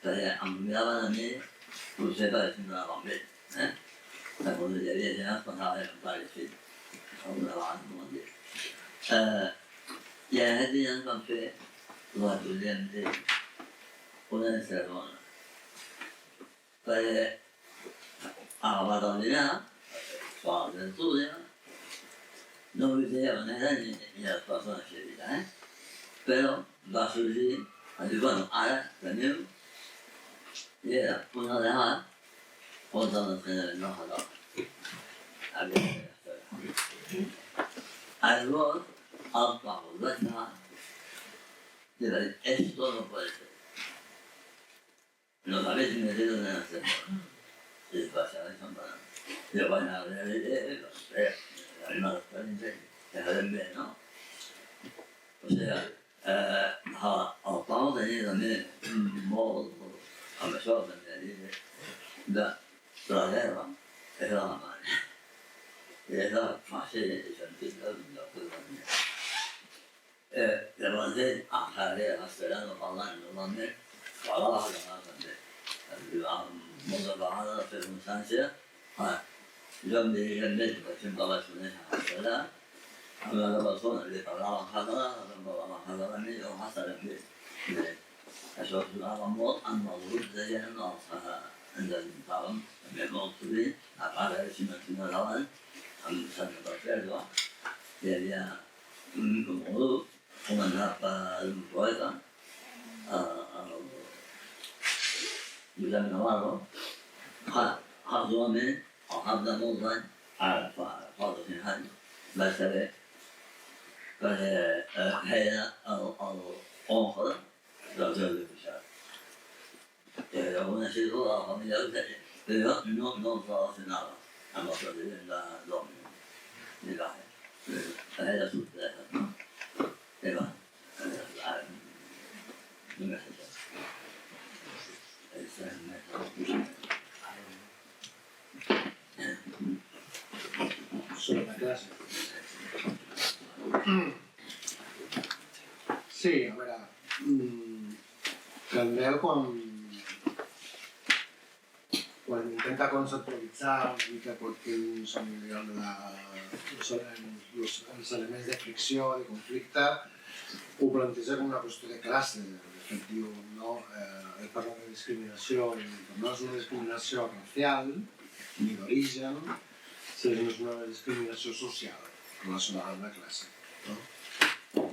perquè em convidaven a mi potser per exemple amb ell, perquè quan hi havia gent es pensava que era pare i fill, alguna vegada no m'ho dit. I en aquest dia ens vam fer el que podríem dir una encerrona. Perquè a terminar, fa el d'estudi, no vull dir de manera ni les persones que diuen, però va sorgir, a dir, bueno, ara teniu, i era una vegada contra l'ensenyament no català. Aquesta història. Llavors, el Pablo va estar y va a decir, esto no puede ser. Los habéis metido en el centro. Y pasa eso para... Yo voy a ver, la misma experiencia, dejarem bé, no? O sigui, el Pau tenia també molt, amb això també, de la guerra, és l'Alemanya. I és fàcil i sentit del tot. Llavors ell, encara esperant o parlant normalment, parlava català també. Moltes vegades la circumstància, jo em dirigia amb ell, per exemple, vaig conèixer en castellà, amb una persona li parlava en català, em parlava en català amb ell, o estaré amb ell. Això es jugava molt amb el grup de gent els que ens ajuntàvem, també molt sovint, a part de si mencionat abans, amb Santa Perpètua, hi havia un grup comandat per un poeta, el Josep Navarro, que casualment, al cap de molts anys, ara fa 4 o 5 anys, vaig saber que era l'oncle del Jordi Cuixart. Era una xicó de la família Eugènia, però no el relacionava amb el president d'Òmnium, ni gaire. Era sorpresa, no? I va, només això. sobre la classe. Sí, a veure, Candel quan intenta conceptualitzar una mica quins són els elements de fricció, de conflicte, ho planteja com una qüestió de classe. De fet, diu, no? Ell parla de discriminació, i no és una discriminació racial ni d'origen, sinó que és una discriminació social relacionada amb la classe. No?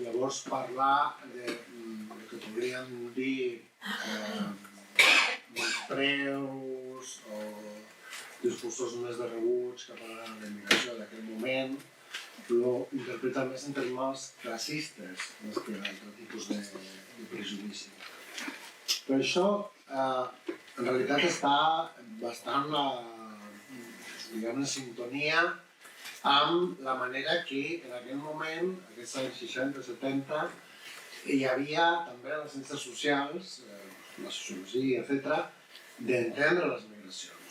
Llavors, parlar de que podríem dir menyspreus o discursos més de rebuig cap a la immigració d'aquell moment, però interpreta més en termes classistes més que altre tipus de prejudici. Però això, en realitat, està bastant en sintonia amb la manera que en aquell moment, aquests anys 60-70, hi havia també en les ciències socials, la sociologia, etc., d'entendre les migracions. O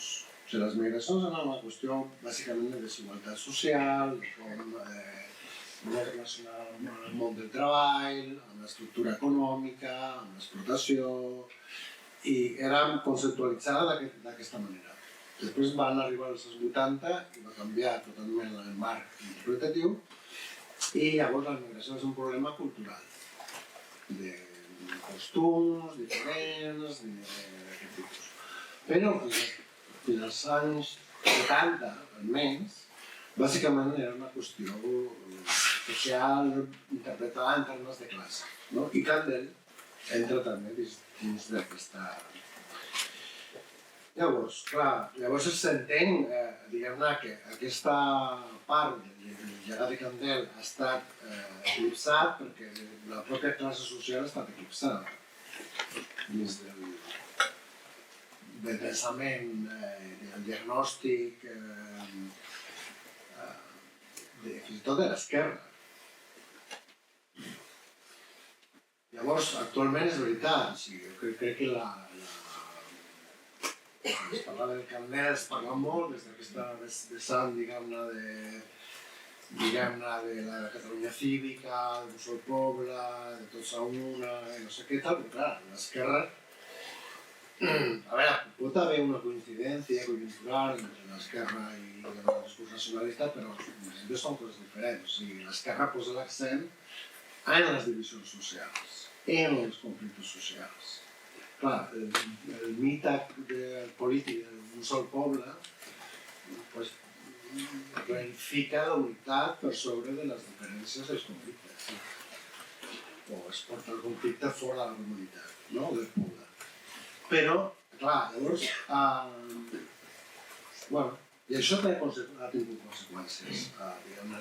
sigui, les migracions eren una qüestió bàsicament de desigualtat social, de com relacionar amb el món del treball, amb l'estructura econòmica, amb l'explotació, i era conceptualitzada d'aquesta manera. Després van arribar als 80 i va canviar totalment el marc interpretatiu i llavors la migració és un problema cultural, de costums diferents, d'aquest tipus. Però fins als anys 70, almenys, bàsicament era una qüestió social interpretada en termes de classe. No? I Candel entra també dins d'aquesta... Llavors s'entén, diguem-ne, que aquesta part del llegat de Candel ha estat eclipsat perquè la pròpia classe social ha estat eclipsada dins del pensament, del diagnòstic, fins i tot de l'esquerra. Llavors, actualment és veritat, jo crec que es parla del Candel, es parla molt des d'aquesta vessant, diguem-ne, de la Catalunya cívica, de Mussol Poble, de Tots a una, no sé què tal, però clar, l'esquerra... A veure, pot haver una coincidència conjuntural entre l'esquerra i el discurs nacionalista, però en principi són coses diferents. O sigui, l'esquerra posa l'accent en les divisions socials, en els conflictes socials. Clar, el mite polític d'un sol poble reifica la unitat per sobre de les diferències dels conflictes. O es porta el conflicte fora de la comunitat, no? Del poble. Però, clar, llavors... I això ha tingut conseqüències, diguem-ne,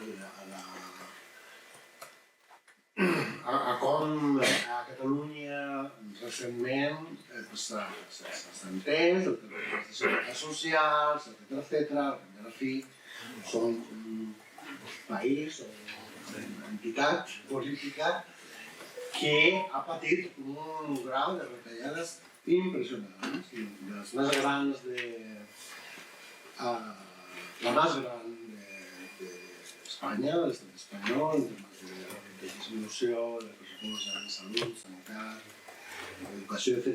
a com a Catalunya recentment s'ha entès el tema de les desigualtats socials, etc. Al cap de la fi són un país o una entitat política que ha patit un grau de retallades impressionants, de les més grans la més gran d'Espanya, de l'estat espanyol, de disminució de pressupost en salut, sanitat, educació, etc.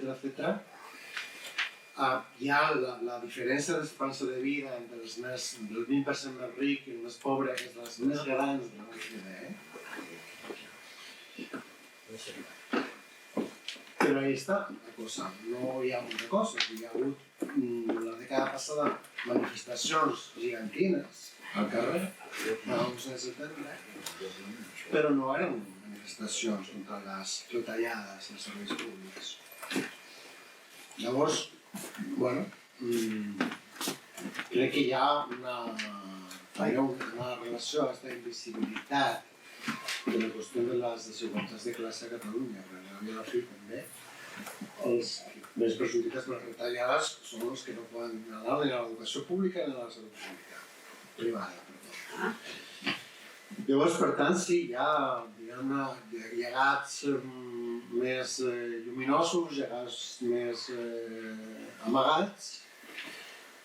Hi ha la diferència d'esperança de vida entre el 20% més ric i el més pobre, que és les més grans de l'OCDE. Però ahí està la cosa, no hi ha molta cosa. Hi ha hagut la dècada passada manifestacions gegantines al carrer, a 11 de setembre, però no eren manifestacions contra les retallades als serveis públics. Llavors, crec que hi ha una relació a aquesta invisibilitat de la qüestió de les desigualtats de classe a Catalunya, perquè a la fi també els més perjudicats per les retallades són els que no poden anar ni a l'educació pública ni a la salut privada. Llavors, per tant, sí, hi ha llegats més lluminosos, llegats més amagats,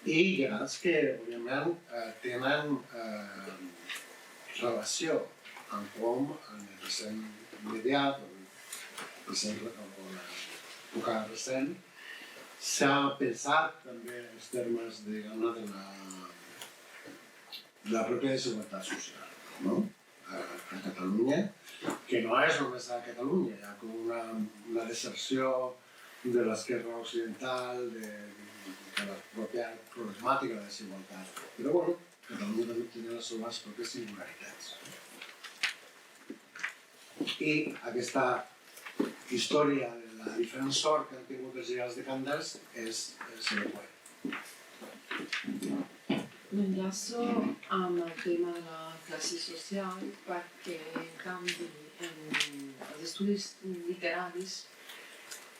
i llegats que, òbviament, tenen relació amb com en el recent immediat, o l'època recent, s'ha pensat també els termes de la pròpia desigualtat social, no? A Catalunya, que no és només a Catalunya, hi ha com una deserció de l'esquerra occidental, de la pròpia problemàtica de la desigualtat. Però bueno, Catalunya també té les seves pròpies singularitats. I aquesta història de la diferent sort que han tingut els llegats de Candels és el següent. M'enllaço amb el tema de la classe social perquè, en canvi, en els estudis literaris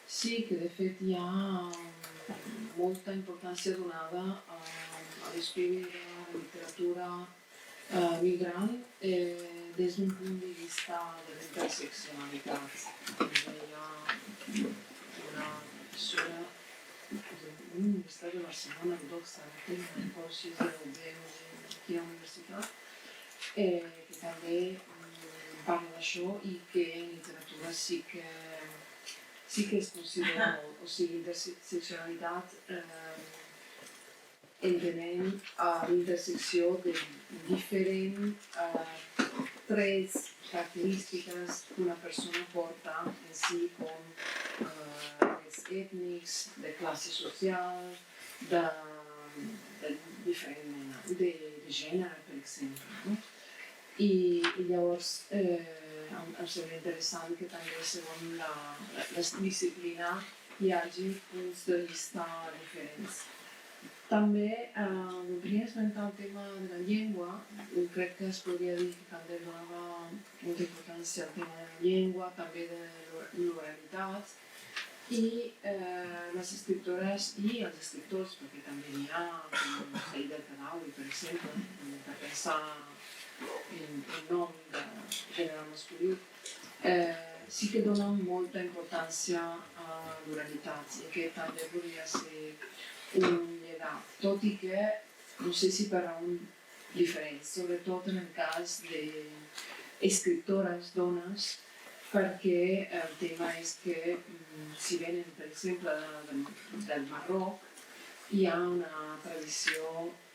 sí que de fet hi ha molta importància donada a l'estudi de la literatura migrant des d'un punt de vista de l'interseccionalitat. Hi ha una professora de l'Universitat de Barcelona, Doxa, no recordo si és de l'UDEM o d'aquí a la universitat, que també parla d'això i que en literatura sí que es considera molt. O sigui, interseccionalitat entenent l'intersecció de diferents trets, característiques que una persona porta en si com ètnics, de classe social, de diferent mena, de gènere, per exemple. I llavors em sembla interessant que també, segons la disciplina, hi hagi punts de vista diferents. També voldria esmentar el tema de la llengua. Crec que es podria dir que també donava molta importància al tema de la llengua, també de l'oralitat. I les escriptores i els escriptors, perquè també n'hi ha, com Saïd El-Kadaoui, per exemple, per pensar en nom de gènere masculí, sí que donen molta importància a l'oralitat i aquest també podria ser un llegat, tot i que no sé si per raons diferents, sobretot en el cas d'escriptores dones, perquè el tema és que si venen, per exemple, del Marroc, hi ha una tradició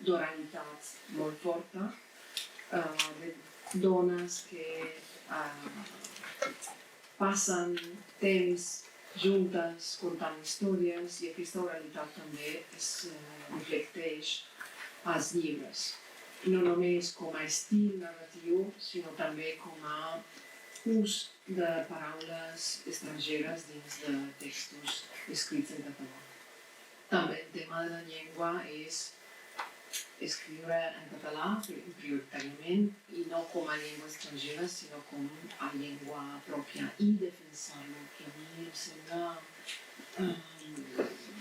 d'oralitat molt forta, de dones que passen temps juntes contant històries i aquesta oralitat també es reflecteix als llibres. No només com a estil narratiu, sinó també com a ús de paraules estrangeres dins de textos escrits en català. També el tema de la llengua és escriure en català prioritàriament i no com a llengua estrangera, sinó com a llengua pròpia i defensar-lo, que a mi em sembla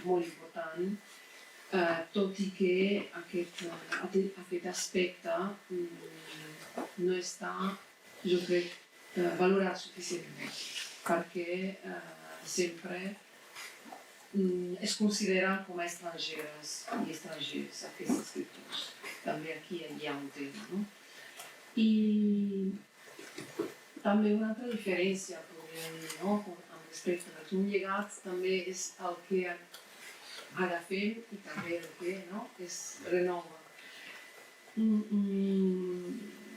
molt important, tot i que aquest aspecte no està, jo crec, valorat suficientment, perquè sempre es consideren com a estrangeres i estrangers aquests escriptors. També aquí hi ha un tema, no? I també una altra diferència, podríem dir, no? Amb respecte a un llegat també és el que agafem i també el que es renova.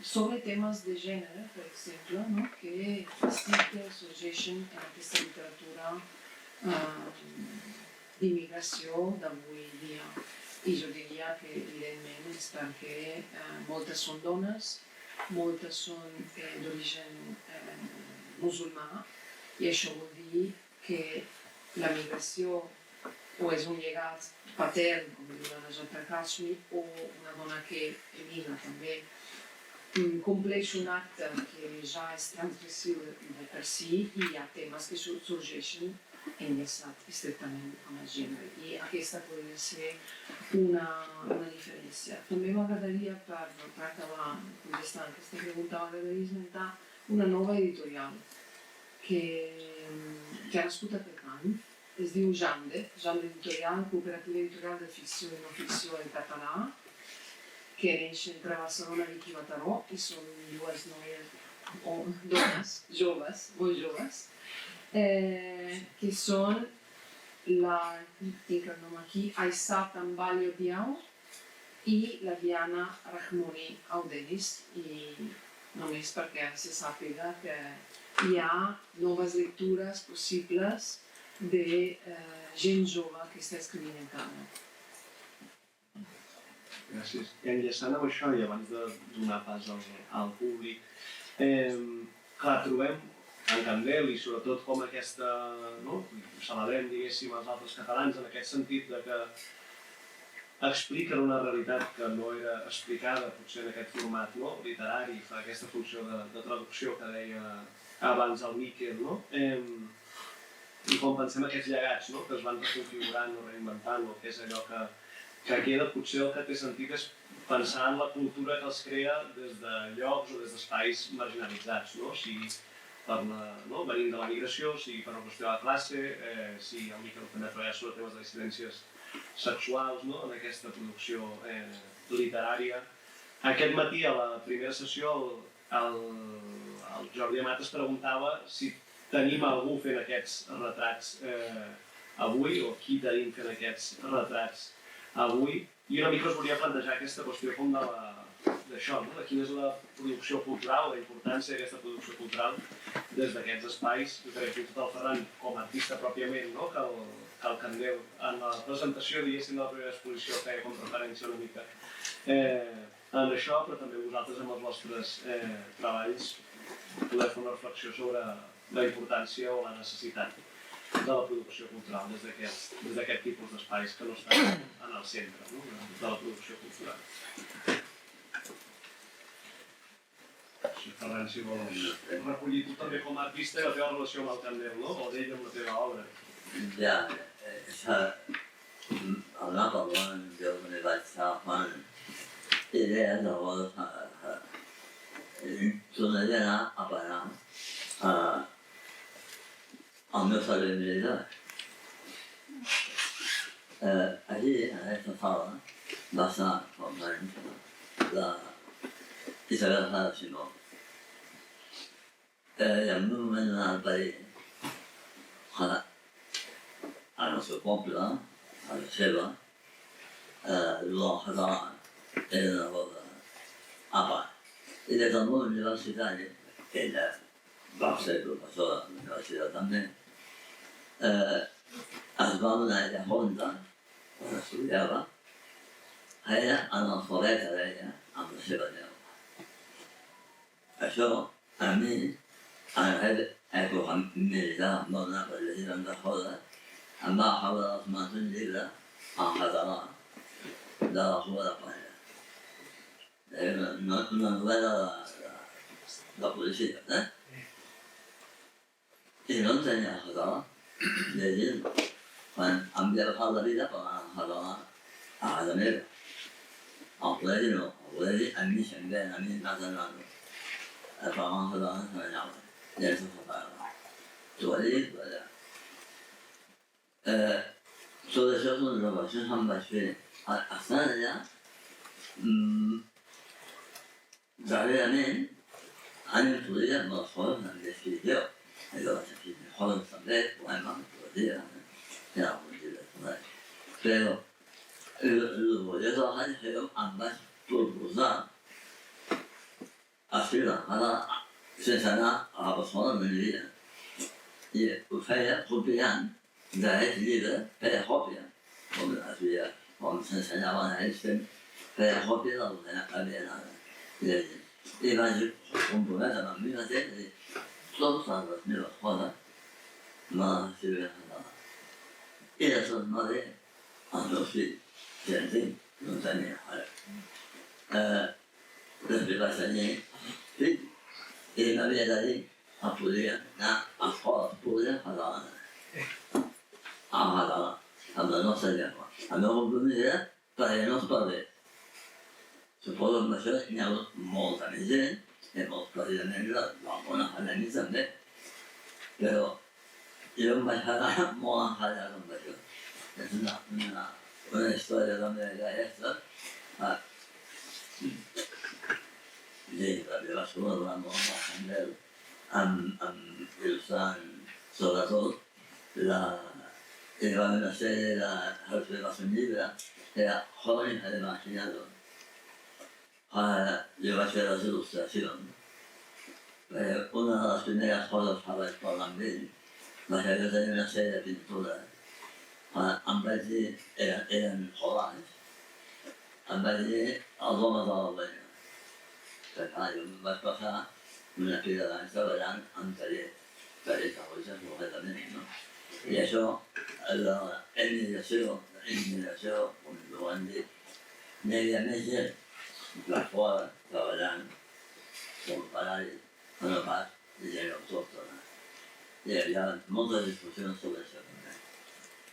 Sobre temes de gènere, per exemple, que sí que sorgeixen en aquesta literatura d'immigració d'avui dia. I jo diria que, evidentment, és perquè moltes són dones, moltes són d'origen musulmà, i això vol dir que la migració o és un llegat patern, com diu la Najat Kashmi, o una dona que emigra també, compleix un acte que ja és transgressiu de per si i hi ha temes que sorgeixen enllaçats estrictament amb el gènere. I aquesta podria ser una diferència. També m'agradaria, per acabar contestant aquesta pregunta, m'agradaria esmentar una nova editorial que ha nascut aquest any, es diu Jande Editorial, Cooperativa Editorial de Ficció i No-Ficció en català, que neix entre Barcelona, Vic i Mataró, i són dues noies, o dones, joves, molt joves, que són tinc el nom aquí, Aissat Ambalio Diao i la Diana Rahmouni Audelis, i només perquè se sàpiga que hi ha noves lectures possibles de gent jove que està escrivint encara. Gràcies. I enllaçant amb això, i abans de donar pas al públic, clar, trobem en Candel i sobretot com aquesta, no? Celebrem, diguéssim, els altres catalans en aquest sentit de que expliquen una realitat que no era explicada potser en aquest format, no? Literari, fa aquesta funció de traducció que deia abans el Miquel, no? I com pensem aquests llegats, no? Que es van reconfigurant o reinventant, o que és allò que queda, potser el que té sentit és pensar en la cultura que els crea des de llocs o des d'espais marginalitzats, no? Sigui venint de la migració, sigui per una qüestió de classe, sigui el Miquel també treballa sobre temes de dissidències sexuals, no? En aquesta producció literària. Aquest matí, a la primera sessió, el Jordi Amat es preguntava si tenim algú fent aquests retrats avui, o qui tenim fent aquests retrats avui, i una mica us volia plantejar aquesta qüestió com d'això, no? De quina és la producció cultural, la importància d'aquesta producció cultural des d'aquests espais. Jo crec que fins i tot el Ferran, com a artista pròpiament, no? Que el Candel, en la presentació, diguéssim, de la primera exposició, feia com referència una mica en això, però també vosaltres amb els vostres treballs podeu fer una reflexió sobre la importància o la necessitat de la producció cultural des d'aquest tipus d'espais que no estan en el centre, no? De la producció cultural. Ferran, si vols recollir tu també com a artista i la teva relació amb el Candel, no? O d'ell amb la teva obra. Ja, anar parlant, jo me vaig agafant idees, llavors tornaré a anar a parar al meu servei militar. Allí, en aquesta sala, va estar fa uns anys la Isabel Sara Simó. I en un moment donat va dir al nostre poble, a la seva, el català era una cosa a part. I des del món universitari, que ella va ser professor de la universitat també, es va donar ella compte, quan estudiava, que era analfabeta d'ella amb la seva llengua. Això, a mi, en aquesta època militar, em va donar per llegir tantes coses, em va agafar de les mans un llibre en català de la Rua de Palla. Una novel·la de policia, I no entenia el català, llegint. Quan em havia agafat la vida parlant en català a casa meva. Al col·legi no, al col·legi a mi sempre, a mi m'atenant. Parlant en català s'ensenyava. I ens ho fa tu ho has dit, allà. Tot això són gravacions que em vaig fer. Estant allà, darrerament, han introduït les coses en descripció. Jo vaig escriure coses també, poemes, poesia, hi ha alguns llibres també. Però, el projecte de l'any que jo em vaig proposar escriure en català sense anar a la persona on vivia. I ho feia copiant d'aquest llibre, feia còpia, com s'ensenyaven a ells fent, feia còpia del que havia anat llegint. I vaig comprometre amb mi mateix a dir totes les meves coses me les escriuré en català. I de tot manera, els meus fills, que en tinc, no en tenia ara. Després vaig tenir fills, i m'havia de dir que podia anar a escoles públiques catalanes. En català, amb la nostra llengua. El meu compromís era perquè no es perdés. Suposo que amb això hi ha hagut molta més gent, i molts precisament del món acadèmic també. Però jo em vaig quedar molt enfadat amb això. És una història també d'aquesta. Sí, també va col·laborar molt amb el Handel, amb il·lustrant sobretot hi va haver una sèrie de José va fer un llibre que era Jóvenes del Imaginado. Jo vaig fer les il·lustracions. Una de les primeres coses que vaig parlar amb ell va ser que tenia una sèrie de pintures. Em vaig dir, eren joves, em vaig dir els homes de l'Albenya. Que clar, jo em vaig passar una pila d'anys treballant amb tallers de goixes concretament, no? I això, l'immigració, com ho han dit, n'hi havia més gent de fora treballant com operaris, que no pas gent autòctona. Hi havia moltes discussions sobre això també.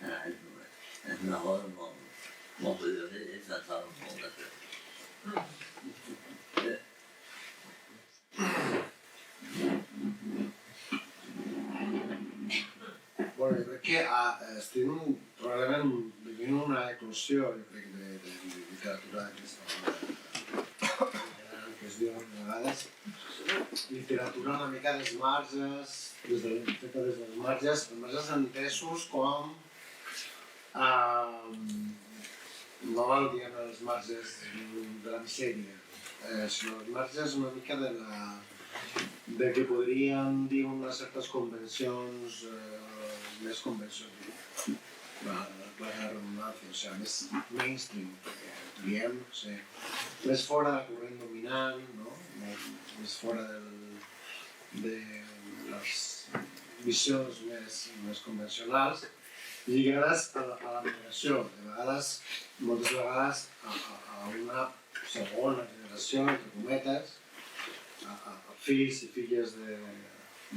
En aquells moments. És una cosa molt curiosa i sense molt de fer. Bueno, jo crec que estem probablement vivint una eclosió, jo crec, de literatura d'aquesta que es diu a vegades literatura una mica dels marges, feta des dels marges, els marges entesos com no val dient els marges de la misèria, sinó els marges una mica de que podríem dir unes certes convencions més convencions, la redundància, o sigui, més mainstream, diem, més fora del corrent dominant, no? Més fora de les visions més convencionals, lligades a la migració, moltes vegades a una segona generació, entre cometes, a fills i filles de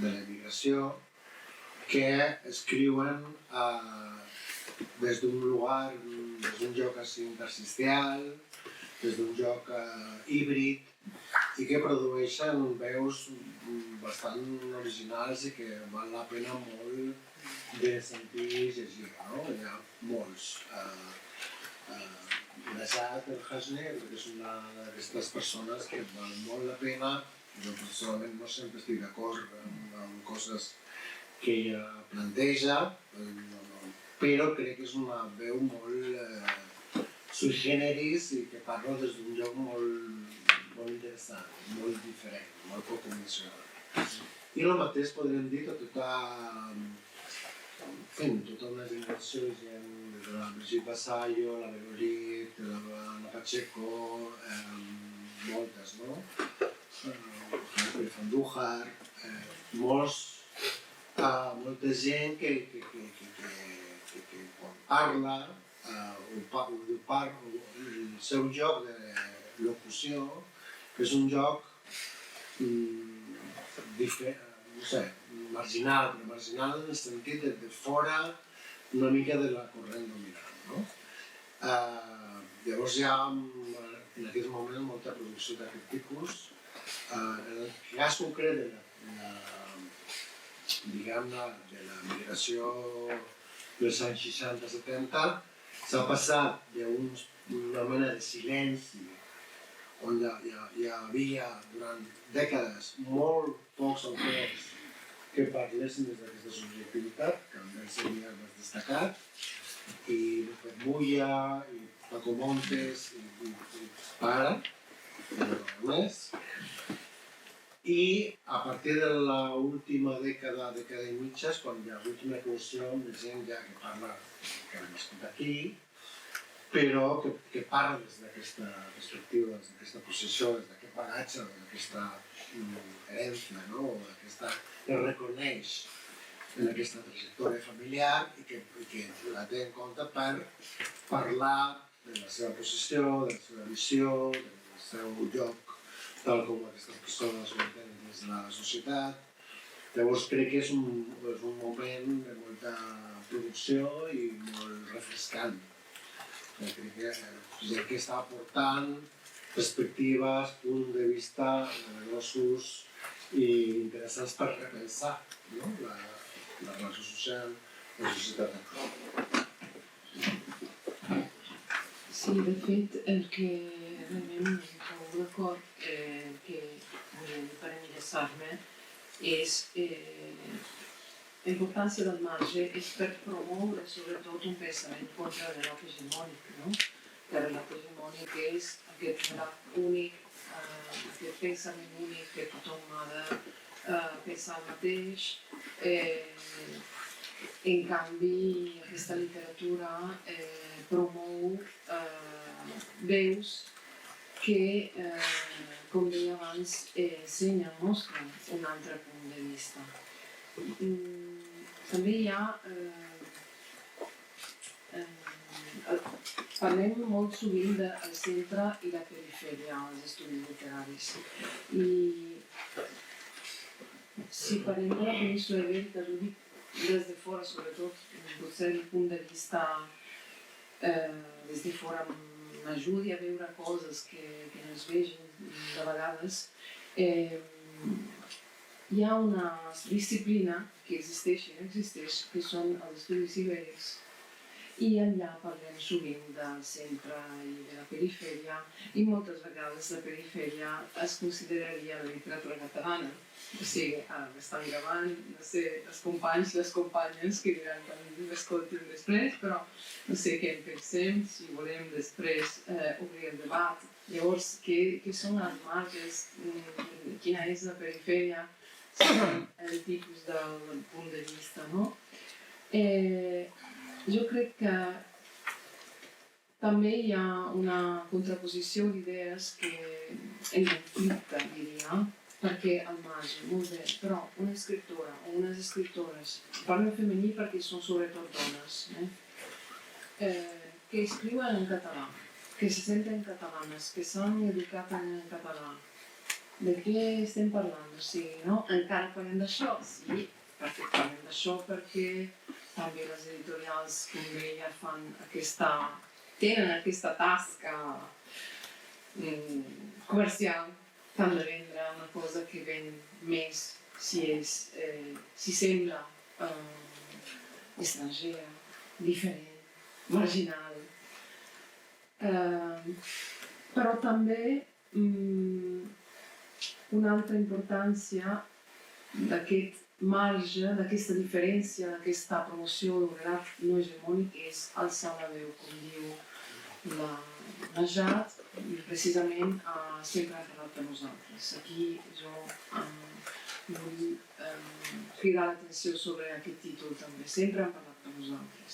l'emigració, que escriuen des d'un lugar, des d'un lloc intersticial, des d'un lloc híbrid, i que produeixen veus bastant originals i que val la pena molt de sentir i llegir, no? Hi ha molts. Najat El-Hajni, que és una d'aquestes persones que val molt la pena. Jo personalment no sempre estic d'acord amb coses que ella planteja, però crec que és una veu molt sui generis i que parla des d'un lloc molt interessant, molt diferent, molt poc convencional. I el mateix podríem dir que tota una generació de gent, de la Brigitte Vasallo, la Belorit, la Pacheco, moltes, no? Andújar, molta gent que quan parla, el seu lloc de locució, que és un lloc marginal, però marginal en el sentit de fora una mica de la corrent dominant, no? Llavors hi ha en aquest moment molta producció d'aquest tipus. En el cas concret de la migració dels anys 60-70 s'ha passat d'una mena de silenci on hi havia durant dècades molt pocs autors que parlessin des d'aquesta subjectivitat, que també seria el més destacat, i López Bulla, i Paco Montes, i Para, i més. I a partir de l'última dècada i mitja, quan hi ha hagut una eclosió de gent ja que parla, que hem viscut aquí, però que parla des d'aquesta perspectiva, des d'aquesta posició, des d'aquest bagatge, des d'aquesta herència, no? Que reconeix en aquesta trajectòria familiar i que la té en compte per parlar de la seva posició, de la seva visió, del seu lloc, tal com aquestes persones ho entenen dins de la societat. Llavors crec que és un moment de molta producció i molt refrescant. Crec que està aportant perspectives, punts de vista novedosos i interessants per repensar, no? la relació social, la societat actual. Sí, de fet, el que realment em trobo d'acord que volem per enllaçar-me és la importància del marge és per promoure sobretot un pensament contra el relat hegemònic, no? Que el relat hegemònic és aquest relat únic, aquest pensament únic que tothom ha de pensar el mateix. En canvi, aquesta literatura promou veus que, com deia abans, ensenyen, mostren un altre punt de vista. També hi ha... Parlem molt sovint del centre i la perifèria als estudis literaris. I si parlem de la península Ibèrica, ho dic des de fora, sobretot, potser el punt de vista des de fora m'ajudi a veure coses que no es vegin de vegades. Hi ha una disciplina que existeix, que són els estudis ibèrics, i allà parlem sovint del centre i de la perifèria, i moltes vegades la perifèria es consideraria la literatura catalana. O sigui, ara m'estan gravant, no sé, els companys, les companyes que diran quan m'escoltin després, però no sé què en pensem, si volem després obrir el debat. Llavors, què són els marges, quina és la perifèria, el tipus del punt de vista, no? Jo crec que també hi ha una contraposició d'idees que en conflicte, diria, perquè al marge, molt bé, però una escriptora o unes escriptores, parlo en femení perquè són sobretot dones, que escriuen en català, que se senten catalanes, que s'han educat en català. De què estem parlant? O sigui, no? Encara parlem d'això? Sí, perquè parlem d'això perquè també les editorials, com deia, tenen aquesta tasca comercial, tant de vendre una cosa que ven més si sembla estrangera, diferent, marginal. Però també una altra importància d'aquest marge, d'aquesta diferència, d'aquesta promoció d'un relat no hegemònic és alçar la veu, com diu la Najat, precisament sempre ha parlat per nosaltres. Aquí jo vull cridar l'atenció sobre aquest títol també, sempre han parlat per nosaltres.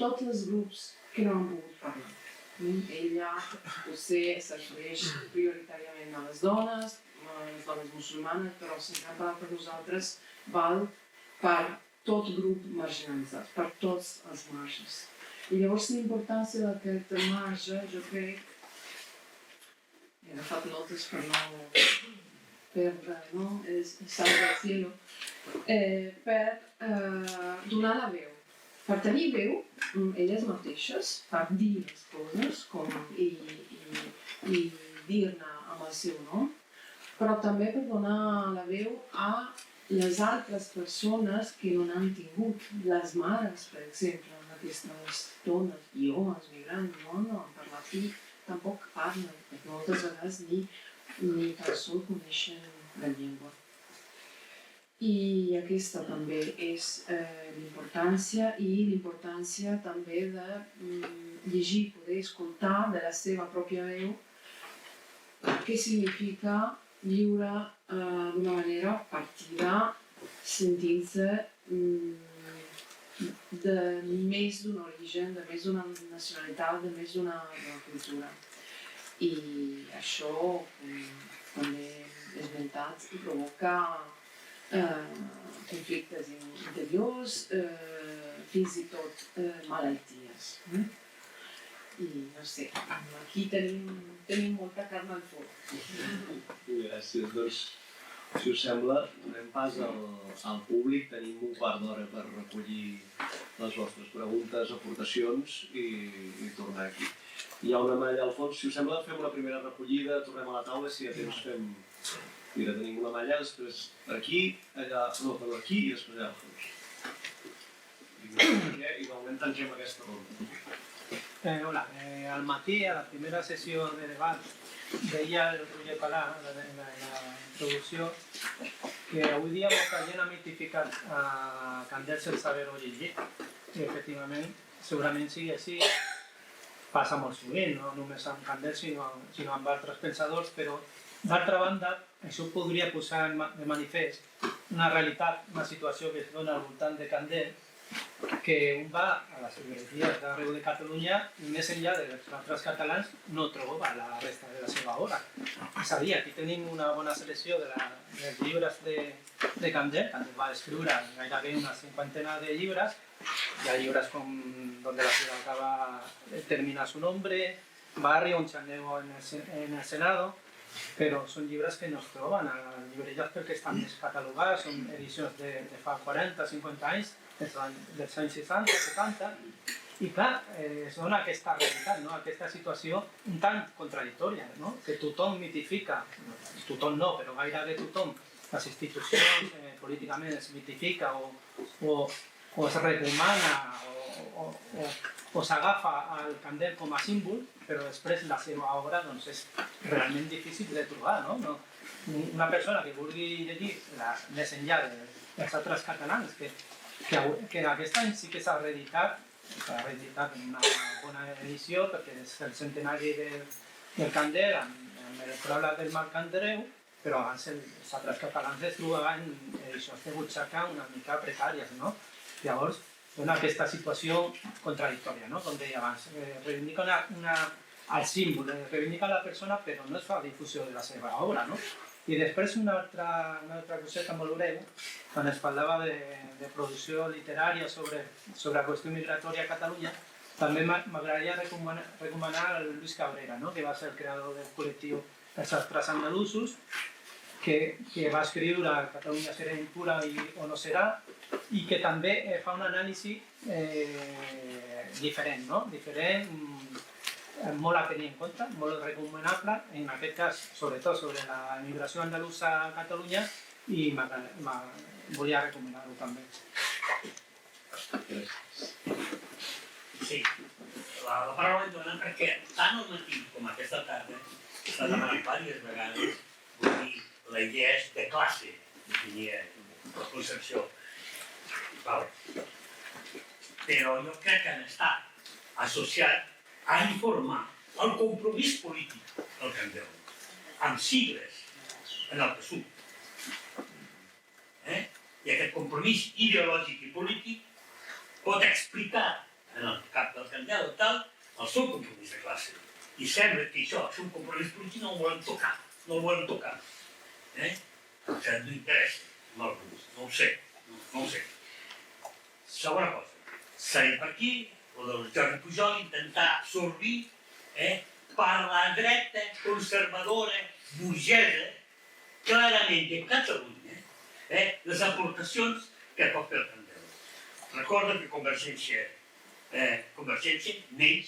Tots els grups que no han pogut parlar. Ella potser s'atreveix prioritàriament a les dones musulmanes, però sempre han parlat per nosaltres, val per tot grup marginalitzat, per tots els marges. I llavors l'importància d'aquest marge, jo crec, he agafat notes per no perdre, no? És sal del cielo, per donar la veu, per tenir veu elles mateixes, per dir les coses i dir-ne amb el seu nom, però també per donar la veu a les altres persones que no n'han tingut. Les mares, per exemple, aquestes dones i homes migrants, no han parlat aquí, tampoc parlen, perquè moltes vegades ni tan sols coneixen la llengua. I aquesta també és l'importància, i l'importància també de llegir, poder escoltar de la seva pròpia veu què significa viure d'una manera partida, sentint-se de més d'un origen, de més d'una nacionalitat, de més d'una cultura. I això, també he esmentat, provoca conflictes interiors, fins i tot malalties. I no sé, aquí tenim molta carn al foc. Gràcies, doncs, si us sembla, donem pas al públic, tenim un quart d'hora per recollir les vostres preguntes, aportacions i tornar aquí. Hi ha una malla al fons, si us sembla fem una primera recollida, tornem a la taula, si hi ha temps fem Mira, tenim una malla, després aquí, allà, no, perdó, aquí i després allà al fons. I de moment tanquem aquesta ronda. Hola, al matí, a la primera sessió de debat, deia el Roger Palà, en la introducció, que avui dia molta gent ha mitificat a Candel sense haver-ho llegit. I efectivament, segurament sigui així, passa molt sovint, no només amb Candel sinó amb altres pensadors, però d'altra banda, això podria posar de manifest una realitat, una situació que es dona al voltant de Candel, que un va a les llibreries d'arreu de Catalunya i més enllà dels altres catalans no troba la resta de la seva obra. És a dir, aquí tenim una bona selecció dels llibres de Candel. Candel va escriure gairebé una cinquantena de llibres. Hi ha llibres com Donde la ciudad acaba termina su nombre, Barrio, Un chaneo en el Senado, però són llibres que no es troben a les llibreries perquè estan descatalogats, són edicions de fa 40-50 anys, dels anys 60, 70, i clar, es dona aquesta realitat, no? Aquesta situació un tant contradictòria, no? Que tothom mitifica, tothom no, però gairebé tothom, les institucions políticament es mitifica o es recomana o s'agafa al Candel com a símbol, però després la seva obra doncs, és realment difícil de trobar, no? Una persona que vulgui llegir més enllà dels altres catalans, que aquest any sí que s'ha reeditat en una bona edició, perquè és el centenari del Candel, amb el pròleg del Marc Andreu, però abans els altres catalans es trobaven edicions de butxaca una mica precàries, no? Llavors, dona aquesta situació contradictòria, no? Com deia abans, reivindica el símbol, reivindica la persona, però no es fa difusió de la seva obra, no? I després una altra coseta molt breu, quan es parlava de producció literària sobre la qüestió migratòria a Catalunya, també m'agradaria recomanar el Luis Cabrera, no? Que va ser el creador del col·lectiu Els Astres Andalusos, que va escriure Catalunya serà impura o no serà, i que també fa un anàlisi diferent, no? Diferent, molt a tenir en compte, molt recomanable, en aquest cas, sobretot sobre la migració andalusa a Catalunya, i volia recomanar-ho també. Sí, la paraula l'he donat perquè tant al matí com aquesta tarda s'ha demanat diverses vegades, vull dir, la idea és de classe, definia la concepció. Però jo crec que han estat associat a informar el compromís polític del Candel, amb sigles en el PSUV. I aquest compromís ideològic i polític pot explicar en el cap del Candel tal el seu compromís de classe. I sembla que això és un compromís polític, no el volem tocar, no el volem tocar. O sigui, no interessa amb alguns, no ho sé. Segona cosa, s'ha dit per aquí, el del Jordi Pujol, intentar absorbir per la dreta conservadora burgesa clarament de Catalunya les aportacions que pot fer el Candel. Recorda que Convergència neix,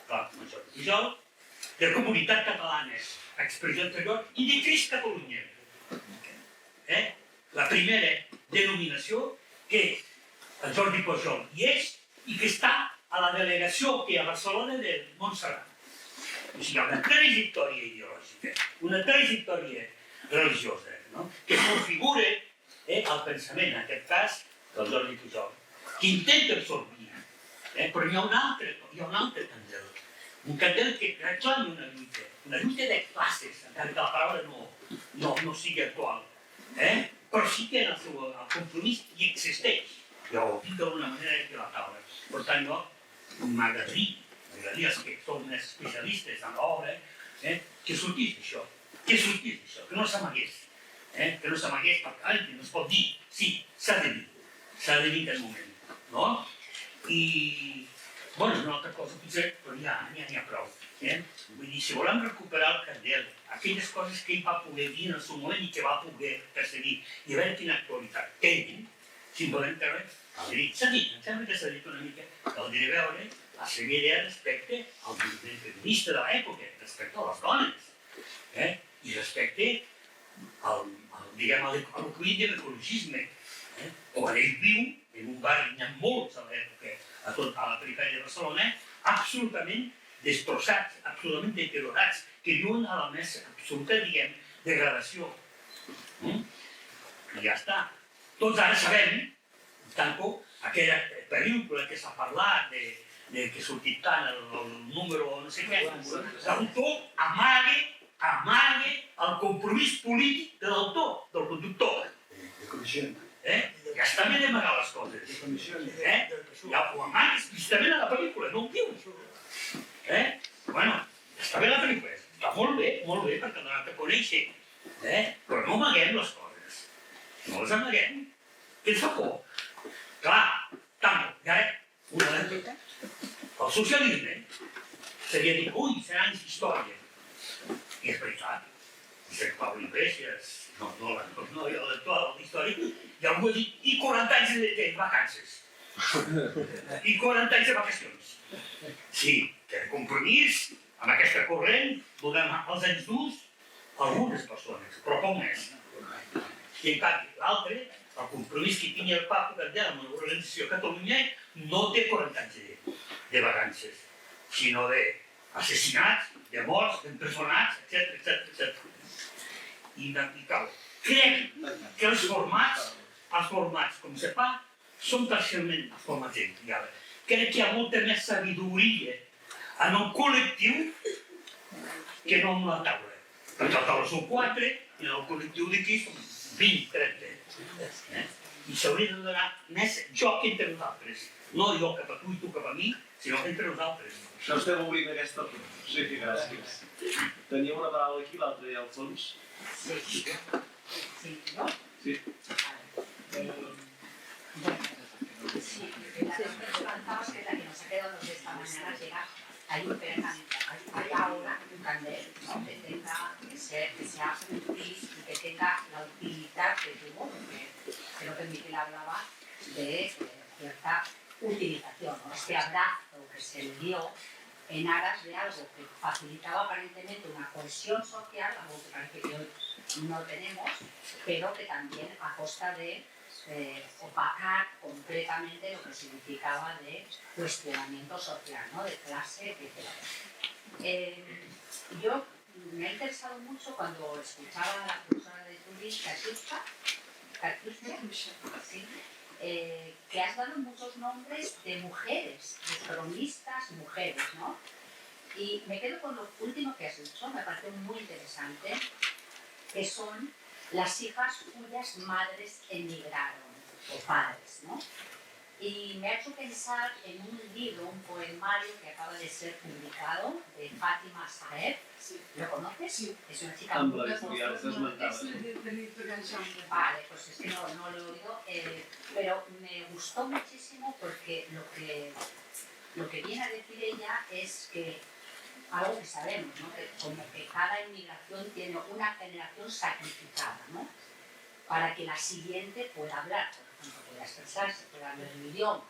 clar, amb el Jordi Pujol, de Comunitat Catalana, expressió anterior, i de Crist Catalunya. La primera denominació que el Jordi Pujol hi és i que està a la delegació que hi ha a Barcelona de Montserrat. O sigui, hi ha una trajectòria ideològica, una trajectòria religiosa, que configura el pensament, en aquest cas, del Jordi Pujol, que intenta absorbir. Però hi ha un altre Candel, un Candel que reclama una lluita de classes, encara que la paraula no sigui actual, però sí que en el seu compromís hi existeix. Jo ho dic d'alguna manera aquí a la taula. Per tant, jo m'agradaria que som més especialistes en l'obra, que sortís d'això, que no s'amagués, perquè no es pot dir, sí, s'ha de dir en aquest moment, no? I, bueno, una altra cosa potser, però ja n'hi ha prou. Vull dir, si volem recuperar el Candel, aquelles coses que ell va poder dir en el seu moment i que va poder perseguir, i a veure quina actualitat tenen, si en volem treure, s'ha dit, em sembla que s'ha dit una mica, caldria veure la seva idea respecte al moviment feminista de l'època, respecte a les dones, i respecte diguem, a l'economia de l'ecologisme. Quan ell viu en un barri, n'hi ha molts a l'època, a la perifèria de Barcelona, absolutament destrossats, absolutament deteriorats, que viuen a la més absoluta, diguem, degradació. I ja està. Tots ara sabem, tanco, aquella pel·lícula que s'ha parlat, que ha sortit tant el número no sé què, l'autor amague el compromís polític de l'autor, del conductor. Ja està bé d'amagar les coses. Ja ho amaga explícitament a la pel·lícula, no ho diu. Bueno, està bé la pel·lícula, està molt bé, perquè l'ha de conèixer. Però no amaguem les coses. No les amaguem. Què ens fa por? Clar, tanto, i ara, una anècdota. El socialisme seria dir, ui, 100 anys d'història. I és veritat. Josep Pablo Iglesias, no l'actual d'història, i algú ha dit, i 40 anys de vacances. I 40 anys de vacacions. Sí, que el compromís amb aquesta corrent donem els anys durs a algunes persones, però poc més. I en canvi, l'altre, el compromís que tingui el Papa Candela amb l'organització a Catalunya no té 40 anys de vacances, sinó d'assassinats, de morts, d'empresonats, etc. I cal. Crec que els formats, com se fa, són parcialment formats en diàleg. Crec que hi ha molta més sabidoria en el col·lectiu que no en la taula. Perquè la taula són 4 i en el col·lectiu d'aquí són 20, 30. I s'hauria de donar més joc entre nosaltres. No jo cap a tu i tu cap a mi, sinó entre nosaltres. Això estem obrint aquesta... Sí, gràcies. Teníem una paraula aquí, l'altra allà al fons. Sí, ¿no? Sí. Sí, la que nos faltaba, que es la que nos ha quedado de esta mañana, llega hay un ahora un candel, ¿no? Que sea útil y que tenga la utilidad que tuvo, porque creo que Miguel hablaba de cierta utilización, ¿no? Este abrazo que se le dio en aras de algo que facilitaba aparentemente una cohesión social, algo que parece que hoy no tenemos, pero que también a costa de opacar completamente lo que significaba de cuestionamiento social, ¿no? De clase, etc. Yo me ha interesado mucho cuando escuchaba a la profesora de Turis, Katiuska, ¿sí? Que has dado muchos nombres de mujeres, de cronistas mujeres, ¿no? Y me quedo con lo último que has dicho, me parece muy interesante, que son las hijas cuyas madres emigraron, o padres, ¿no? Y me ha hecho pensar en un libro, un poemario que acaba de ser publicado, de Fátima Saeb. Sí. ¿Lo conoces? Sí. Es una chica Amb muy... l'editorial que esmentava. Vale, pues es que no lo he oído, pero me gustó muchísimo porque lo que viene a decir ella es que algo que sabemos, ¿no? Que como que cada inmigración tiene una generación sacrificada, ¿no? Para que la siguiente pueda hablar, por ejemplo, pueda expresarse, pueda hablar el idioma.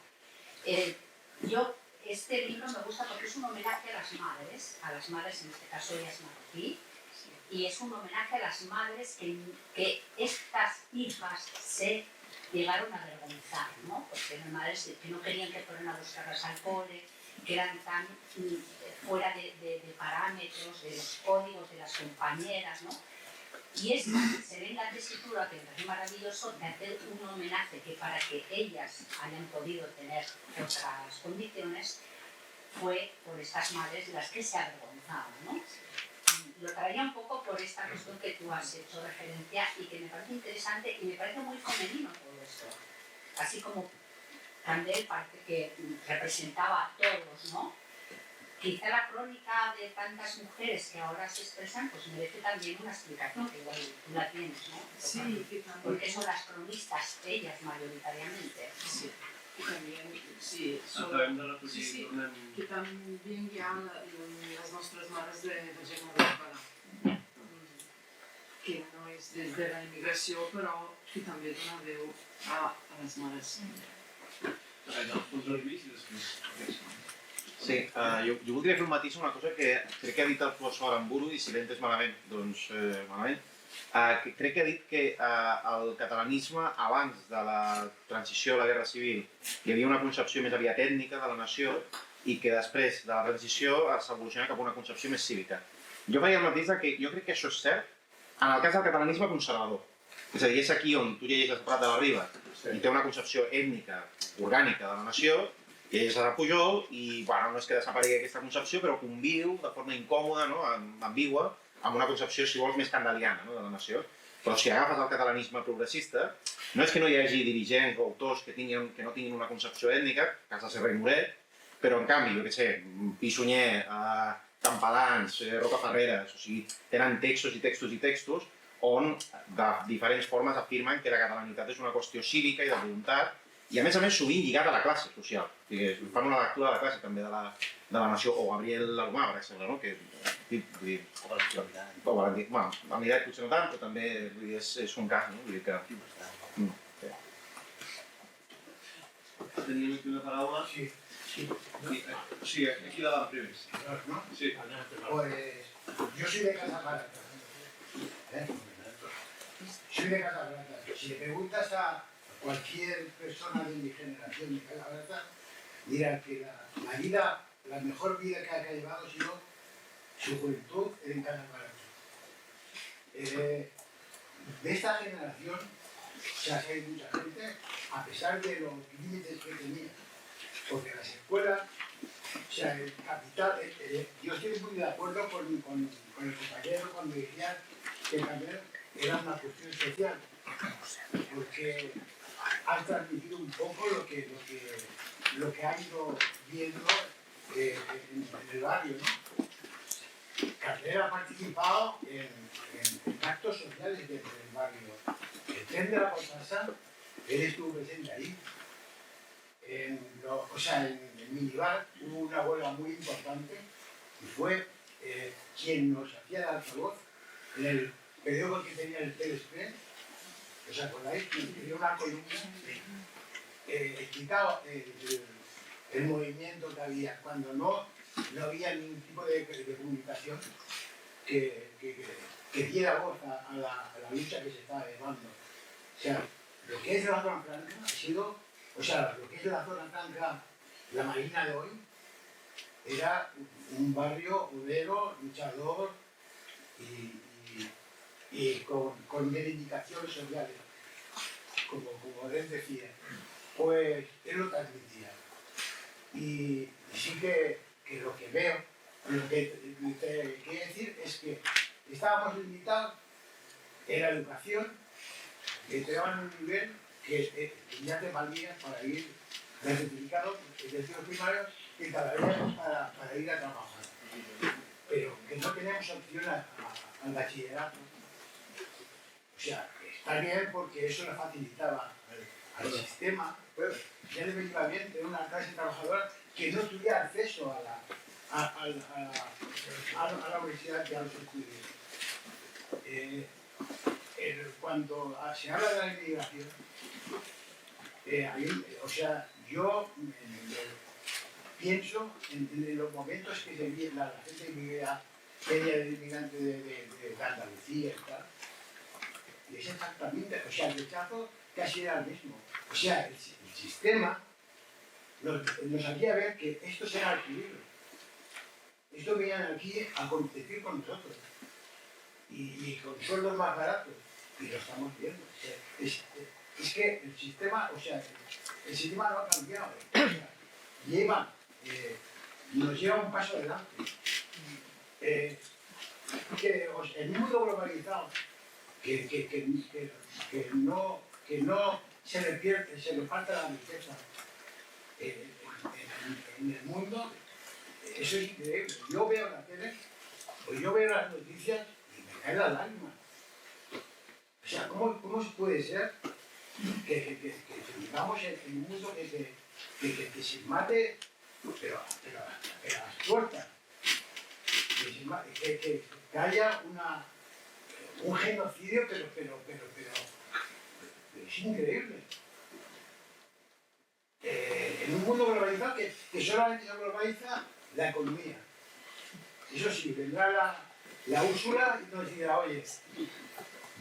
Este libro me gusta porque es un homenaje a las madres en este caso ella es marroquí, y es un homenaje a las madres que estas hijas se llegaron a avergonzar, ¿no? Porque eran madres que no querían que fueran a buscarlas al cole, que eran tan fuera de parámetros, de los códigos de las compañeras, ¿no? Y esta se ve en la tesitura, que me parece maravilloso, de hacer un homenaje que para que ellas hayan podido tener otras condiciones fue por estas madres de las que se avergonzaban, ¿no? Lo traía un poco por esta cuestión que tú has hecho referencia y que me parece interesante y me parece muy femenino todo esto. Así como Candel parece que representaba a todos, ¿no? Quizá la crónica de tantas mujeres que ahora se expresan pues merece también una explicación, que igual tú la tienes, ¿no? Sí, que también. Porque son las cronistas, ellas mayoritariamente. Sí, que también, sí, Acabem de recollir, sí, sí, tornem... que también hi ha les nostres mares de gent urbana, que no és des de la immigració, però que també dona veu a les mares. Sí, jo voldria fer un matís una cosa que crec que ha dit el professor Aramburu i si l'he entès malament, doncs malament. crec que ha dit que el catalanisme, abans de la transició a la Guerra Civil, hi havia una concepció més aviat ètnica de la nació i que després de la transició s'evoluciona cap a una concepció més cívica. Jo faria el mateix que jo crec que això és cert en el cas del catalanisme conservador. És a dir, és aquí on tu llegeixes el Prat de la Riba i té una concepció ètnica, orgànica de la nació, llegeixes a Pujol i bueno, no és que desaparegui aquesta concepció, però conviu de forma incòmoda, no? Ambigua, amb una concepció, si vols, més candeliana, no? De la nació. Però si agafes el catalanisme progressista, no és que no hi hagi dirigents o autors que no tinguin una concepció ètnica, cas de Serra i Moret, però en canvi, jo què sé, Pissunyer, Campalans, Roca Ferreres, o sigui, tenen textos i textos i textos on de diferents formes afirmen que la catalanitat és una qüestió cívica i de voluntat i a més sovint lligat a la classe social. O sigui, fan una lectura de la classe també de la nació, o Gabriel Alomar, per exemple, no? Que, o Valentí. Bueno, a Mirat potser no tant, però també és un cas, no? Vull dir que... Teníem aquí una paraula? Sí. Sí, aquí davant primer. ¿No? Sí. Pues yo soy de Casagrata. Soy de Casagrata. Si le preguntas a cualquier persona de mi generación de Casagrata, dirá que la mejor vida que ha llevado ha sido su juventud en Casagrata. De esta generación se ha salido mucha gente, a pesar de los límites que tenía, porque las escuelas, o sea, el capital, yo estoy muy de acuerdo con el compañero cuando decía que también era una cuestión social, porque has transmitido un poco lo que ha ido viendo en el barrio, ¿no? Carrera ha participado en actos sociales del barrio. El tren de la Potasa, él estuvo presente ahí. En Minibar hubo una huelga muy importante y fue quien nos hacía de altavoz en el periódico que tenía el PSP. ¿Os acordáis? Que tenía una columna explicaba el movimiento que había cuando no había ningún tipo de comunicación que diera voz a la lucha que se estaba llevando. O sea, lo que es la zona franca ha sido, lo que es la zona franca, la Marina de hoy, era un barrio obrero, luchador y con reivindicaciones sociales, como él decía. Pues él lo transmitía. Y sí que lo que veo, lo que te quiero decir es que estábamos limitados en la educación, que te daban un nivel que ya te valía para ir de certificado de estudios primarios y cada vez para ir a trabajar. Pero que no teníamos opción al bachillerato. O sea, está bien porque eso le facilitaba al sistema, ya le venía bien tener una clase trabajadora que no tuviera acceso a la universidad y a los estudios. Cuando se habla de la inmigración, yo pienso en los momentos que se vive la gente que vivía media del inmigrante de Andalucía y tal, y es exactamente, el rechazo casi era el mismo. O sea, el sistema nos hacía ver que estos eran adquiridos. Estos venían aquí a competir con nosotros y con sueldos más baratos. Y lo estamos viendo. Es que el sistema no ha cambiado. Nos lleva un paso adelante. El mundo globalizado, que no se le pierde, se le falta la riqueza en el mundo, eso es increíble. Yo veo la tele, o yo veo las noticias y me caen las lágrimas. O sea, ¿cómo se puede ser que vivamos en un mundo que se mate, pero a las puertas? Que haya un genocidio, pero es increíble. En un mundo globalizado que solamente se globaliza la economía. Eso sí, vendrá la Úrsula y nos dirá, oye,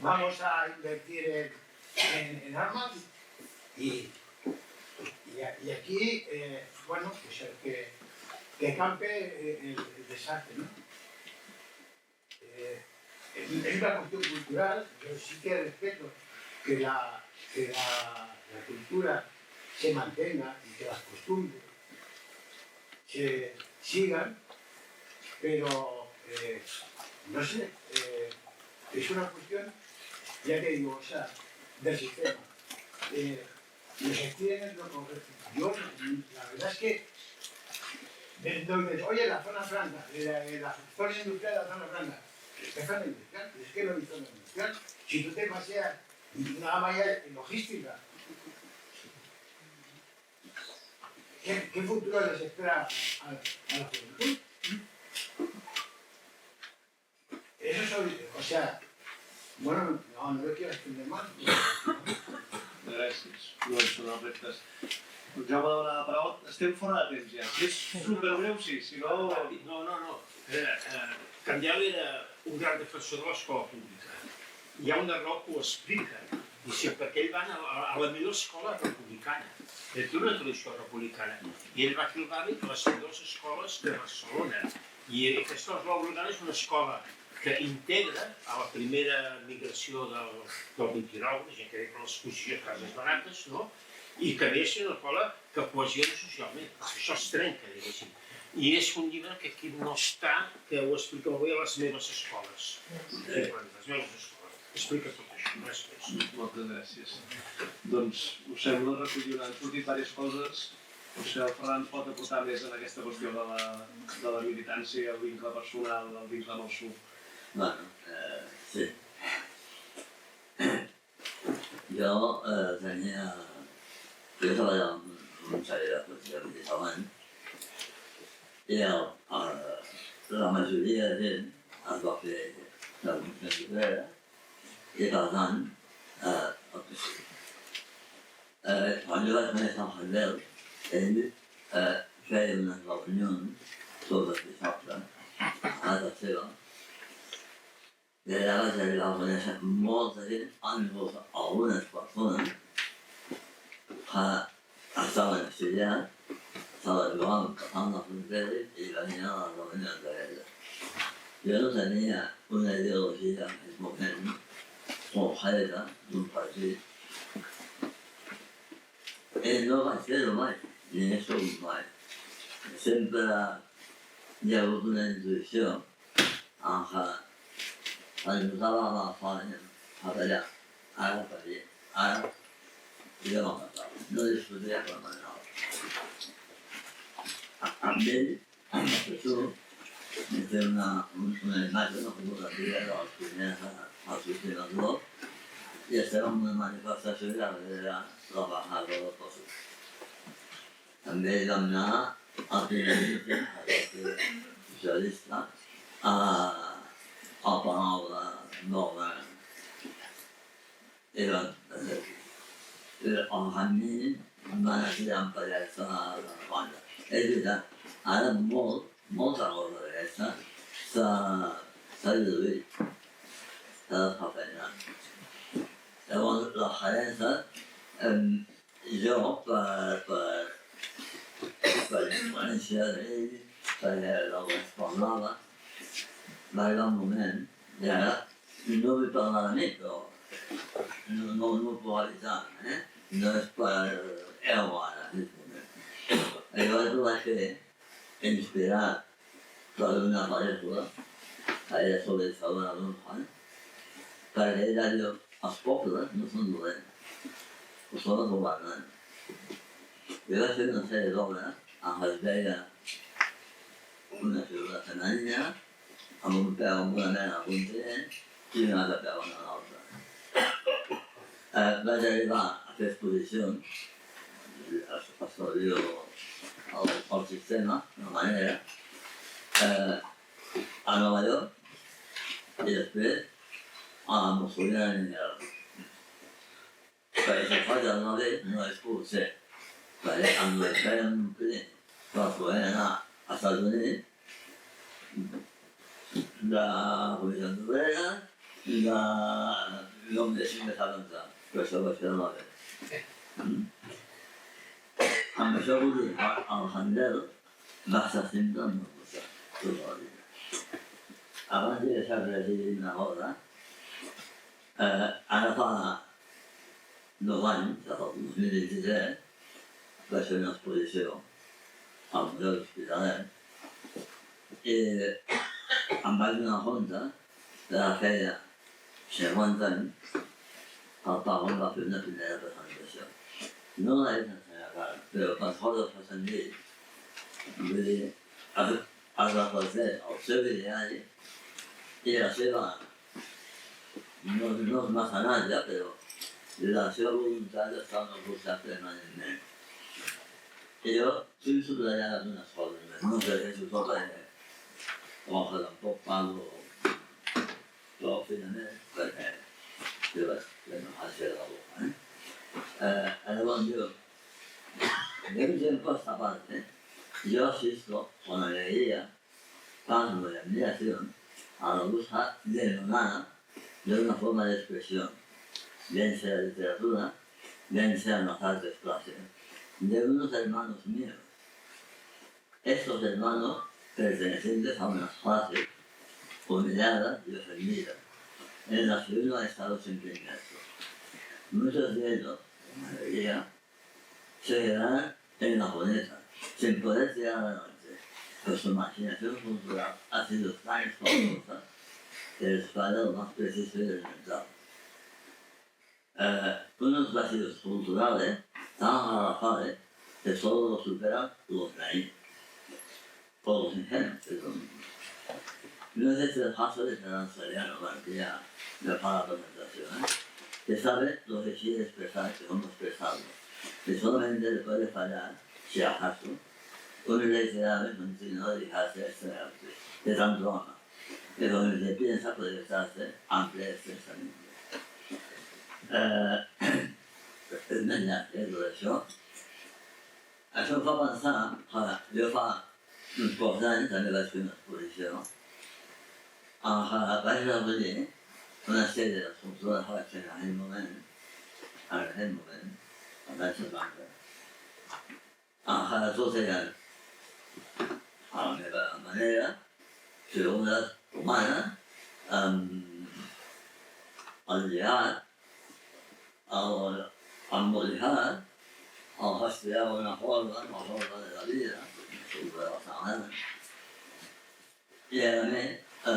vamos a invertir en armas y aquí, bueno, pues que campe el desastre, ¿no? Es una cuestión cultural, yo sí que respeto que la cultura se mantenga y que las costumbres se sigan, pero no sé, es una cuestión, ya te digo, o sea, del sistema. Los extienden lo correcto. Yo, la verdad es que, entonces, oye, la zona franca, la zona industrial de la zona franca, ¿qué zona industrial? Es que no hay zona industrial. Si tú te paseas nada más en logística, ¿qué futuro les espera a la juventud? Eso es, o sea, bueno, no lo quiero extender más. Gràcies. Doncs són els reptes. El Jaume demana la paraula. Estem fora de temps ja. Si és superbreu, sí. Si no... No. Candel era un gran defensor de l'escola pública. Hi ha una raó que ho explica. I sí, perquè ell va a la millor escola republicana. Ell té una tradició republicana. I ell va fer el barri de les millors escoles de Barcelona. I aquesta escola republicana és una escola que integra a la primera migració del 29, la gent que ve per l'exposició de cases barates, no? I que ve a ser una escola que cohesiona socialment. Això es trenca, diguéssim. I és un llibre que aquí no està, que ho explica molt bé a les meves escoles. Les meves escoles. Explica tot això, res més. Moltes gràcies. Doncs us sembla recollir, han sortit diverses coses. Potser el Ferran pot aportar més en aquesta qüestió de la militància, el vincle personal, el vincle amb el SUC. Bueno, sí. Jo tenia... Jo treballava en un servei de policia abans i la majoria de gent es va fer la funció llibrera i per tant, quan jo vaig conèixer el Handel, ell feia unes reunions sobre el dissabte a casa seva. I allà vaig arribar a conèixer molta gent, inclús algunes persones que estaven estudiant, s'arribaven passant la frontera i venien a les reunions d'aquelles. Jo no tenia una ideologia en aquell moment concreta d'un partit. I no vaig fer-ho mai, ni he sigut mai. Sempre hi ha hagut una intuïció en què ens posava la falla a ballar, ara parir, ara i jo m'agafava. No discutia per manera. Amb ell, amb el professor, vam fer una imatge, una fotografia de les primeres als últims blocs i estem en una manifestació que era la bajada del Kosovo. També vam anar al primer meeting, al Partit Socialista, al Palau de Nova. El camí van atirar en parets a la banda. És veritat, ara molta cosa d'aquesta s'ha diluït, s'ha descafeinat. Llavors, la gerència, jo, per influència d'ell, perquè del que es parlava, va arribar un moment, i ara no vull parlar de mi, però no ho puc avisar, no és per ego ara, en aquest moment. Llavors ho vaig fer inspirat per una pel·lícula que era sobre Isabel Duncan, perquè ella diu, els pobles no són dolents, ho són els governants. Jo vaig fer una sèrie d'obres en què es veia una figura femenina amb un peu amb una mena al continent i un altre peu en l'altre. Vaig arribar a fer exposicions, establir el sistema, una manera, a Nova York i després a Mussolini i Ningel. Perquè si faig el nove no és pogut ser, perquè amb l'espai omplir per poder anar als Estats Units, de Comissió Obrera, de no em deixin més avançar, però això va ser la vez. Amb això vull dir, el Handel va estar sempre al meu costat, tota la vida. Abans de deixar de llegir una cosa, ara fa 2 anys, el 2023, vaig fer una exposició al Museu de l'Hospitalet i em vaig donar compte que feia 50 anys que el Pau em va fer una primera presentació. No la vaig ensenyar cara, però les coses que s'han dit, vull dir, es reflecteix el seu ideari i la seva, no és mecenatge, però la seva voluntat d'estar al costat permanentment. I jo tinc subratllat unes coses més, no sé si ho tot com que tampoc parlo prou finament, perquè jo vaig fer la boca. Llavors jo, de un tiempo a esta parte, yo asisto con alegría, paz y admiración a la búsqueda denodada de una forma de expresión, bien sea literatura, bien sean las artes plásticas, de unos hermanos míos. Estos hermanos pertenecientes a unas clases humilladas y ofendidas, en las que uno ha estado siempre inmerso. Muchos de ellos, la mayoría, se quedarán en la cuneta, sin poder tirar adelante, pues su imaginación cultural ha sido tan espantosa que les falla lo más preciso y elemental. Unos vacíos culturales tan garrafales que solo los superan los naivos, o los ingenuos, no es este el caso de Fernando Soriano, que ya me para la presentación, que sabe lo que quiere expresar y cómo expresarlo, que solamente le puede fallar, si acaso, un reiterable continuo de dejarse extraerse, de tanto ama, que con el que piensa proyectarse amplia extensamente. És més llarg, tot això. Això em fa pensar que jo fa uns pocs anys també vaig fer una exposició en què vaig recollir una sèrie d'escultures que vaig fer en aquell moment, als anys 70, en què tot eren a la meva manera, figures humanes, el llegat, embolicat, el que estudiava una forma de la vida, sobre la setmana. I a més, a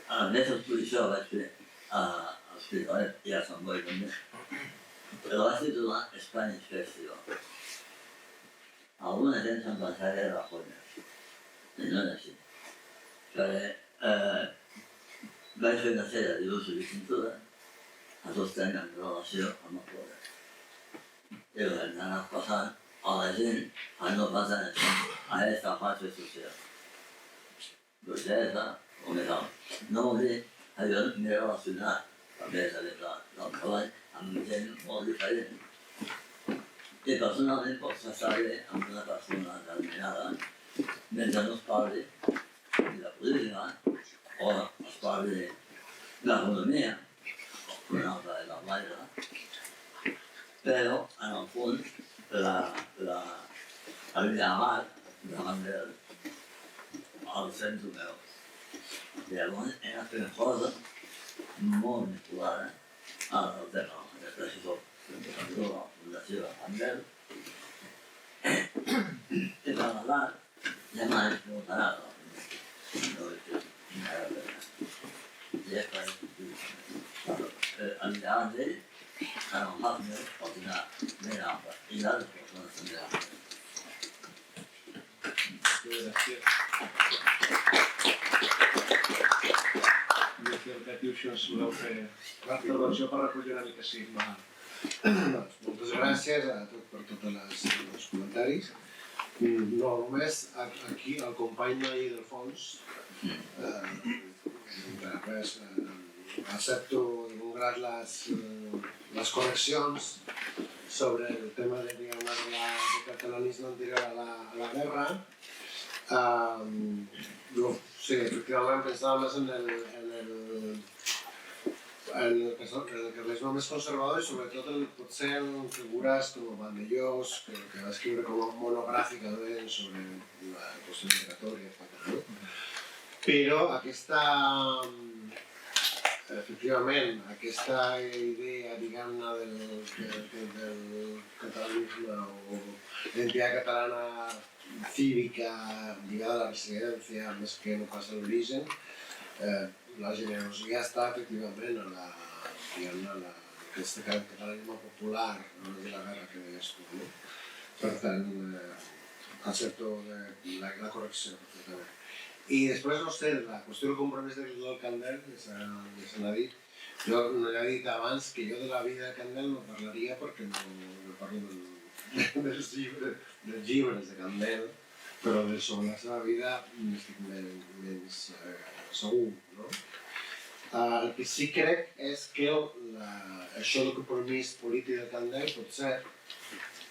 la meva exposició vaig fer a l'Hospitalet i a Sant Boi també, però vaig titular Spanish Festival. Alguna gent se'n pensava que era la conya, i no és així. Perquè vaig fer una sèrie de dibuixos i pintures que tots tenen relació amb el poder. I ho hem d'anar passant a la gent que no passen això, a aquesta fase social. Burgesa o més alt. No vol dir que jo m'he relacionat, també és del treball, amb gent molt diferent. I personalment pots estar bé amb una persona determinada mentre no es parli de política o es parli d'economia, una altra de la guaira, però en el fons el llegat davant del centre meu. Llavors he anat fent coses molt vinculades al tema de l'assessor de la Fundació de Handel i per l'edat ja m'ha explotat la Fundació. I és per el llegat d'ell en el Handel pot anar ben alta i d'altres persones també. Gràcies. Si us voleu fer l'intervenció per recollir una mica, sí. Moltes gràcies a per tots els comentaris. No, només aquí el company ahir del fons, res, accepto i malgrat les correccions sobre el tema de catalanisme anterior a la guerra. Sí, efectivament pensava més en en el carlisme més conservador i sobretot potser en figures com Vandellós, que va escriure com un monogràfic sobre la qüestió migratòria, etc. Però efectivament, aquesta idea, diguem-ne, del catalanisme o l'identitat catalana cívica lligada a la residència més que no pas a l'origen, la generositat està efectivament a aquest catalanisme popular, no de la guerra que deies tu, no? Per tant, accepto la correcció perfectament. I després, no sé, la qüestió del compromís del Candel, que se n'ha dit, jo no he dit abans que jo de la vida de Candel no parlaria perquè no parlo dels llibres de Candel, però sobre la seva vida n'estic menys segur, no? El que sí crec és que això del compromís polític del Candel potser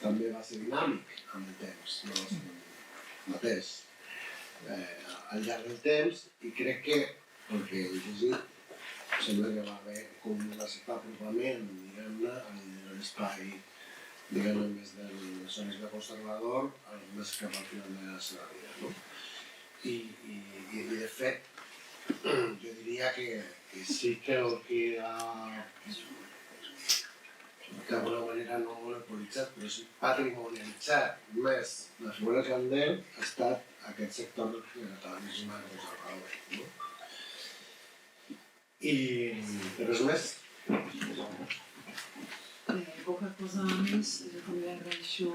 també va ser dinàmic amb el temps, no va ser el mateix. Al llarg del temps, i crec que, pel que he llegit, sembla que va haver com un cert apropament, diguem-ne, a l'espai, diguem-ne, més del nacionalisme conservador, més cap al final de la seva vida, no? I de fet, jo diria que sí que el que d'alguna manera no monopolitzat, però sí patrimonialitzat més la figura del Candel ha estat aquest sector del catalanisme conservador, no? I res més? Poca cosa més, jo també agraeixo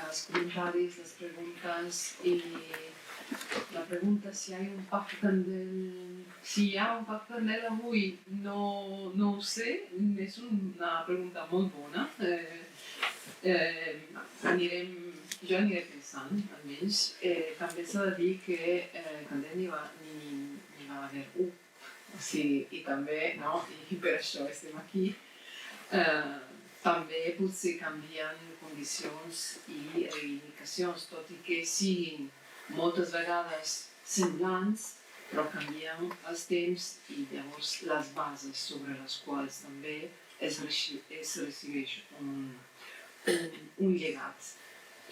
els comentaris, les preguntes i la pregunta si hi ha un pacte Candel, si hi ha un pacte Candel avui, no ho sé, és una pregunta molt bona. Jo aniré pensant, almenys. També s'ha de dir que Candel n'hi va haver un, i també, i per això estem aquí, també potser canvien condicions i reivindicacions, tot i que siguin moltes vegades semblants, però canvien els temps i llavors les bases sobre les quals també es recibeix un llegat.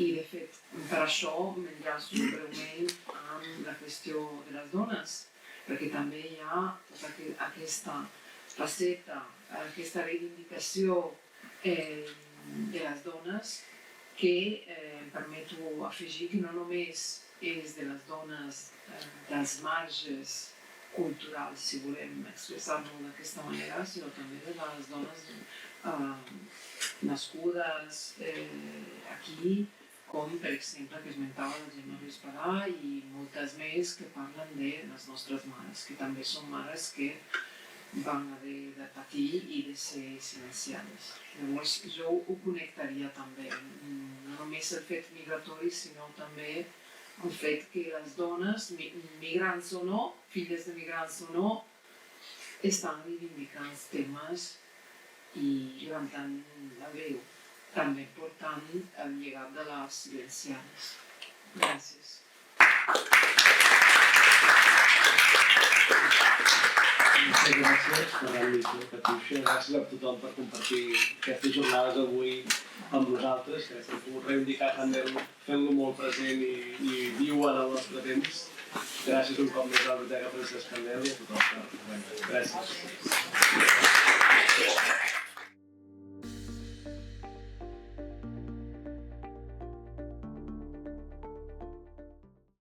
I de fet, per això m'enllaço breument amb la qüestió de les dones, perquè també hi ha tota aquesta faceta, aquesta reivindicació de les dones que em permeto afegir que no només és de les dones dels marges culturals, si volem expressar-ho d'aquesta manera, sinó també de les dones nascudes aquí, com per exemple que esmentava la Gemma Vesparà i moltes més que parlen de les nostres mares, que també són mares que van haver de patir i de ser silenciades. Llavors jo ho connectaria també, no només el fet migratori, sinó també el fet que les dones, migrants o no, filles de migrants o no, estan reivindicant els temes i levantant la veu, també portant el llegat de les silenciades. Gràcies. Moltes gràcies per l'admissió, Catiuxa. Gràcies a tothom per compartir aquestes jornades avui amb nosaltres, que hem pogut reivindicar Candel fent-lo molt present i viu en el nostre temps. Gràcies un cop més a la Biblioteca Francesc Candel i a tothom per venir. Gràcies.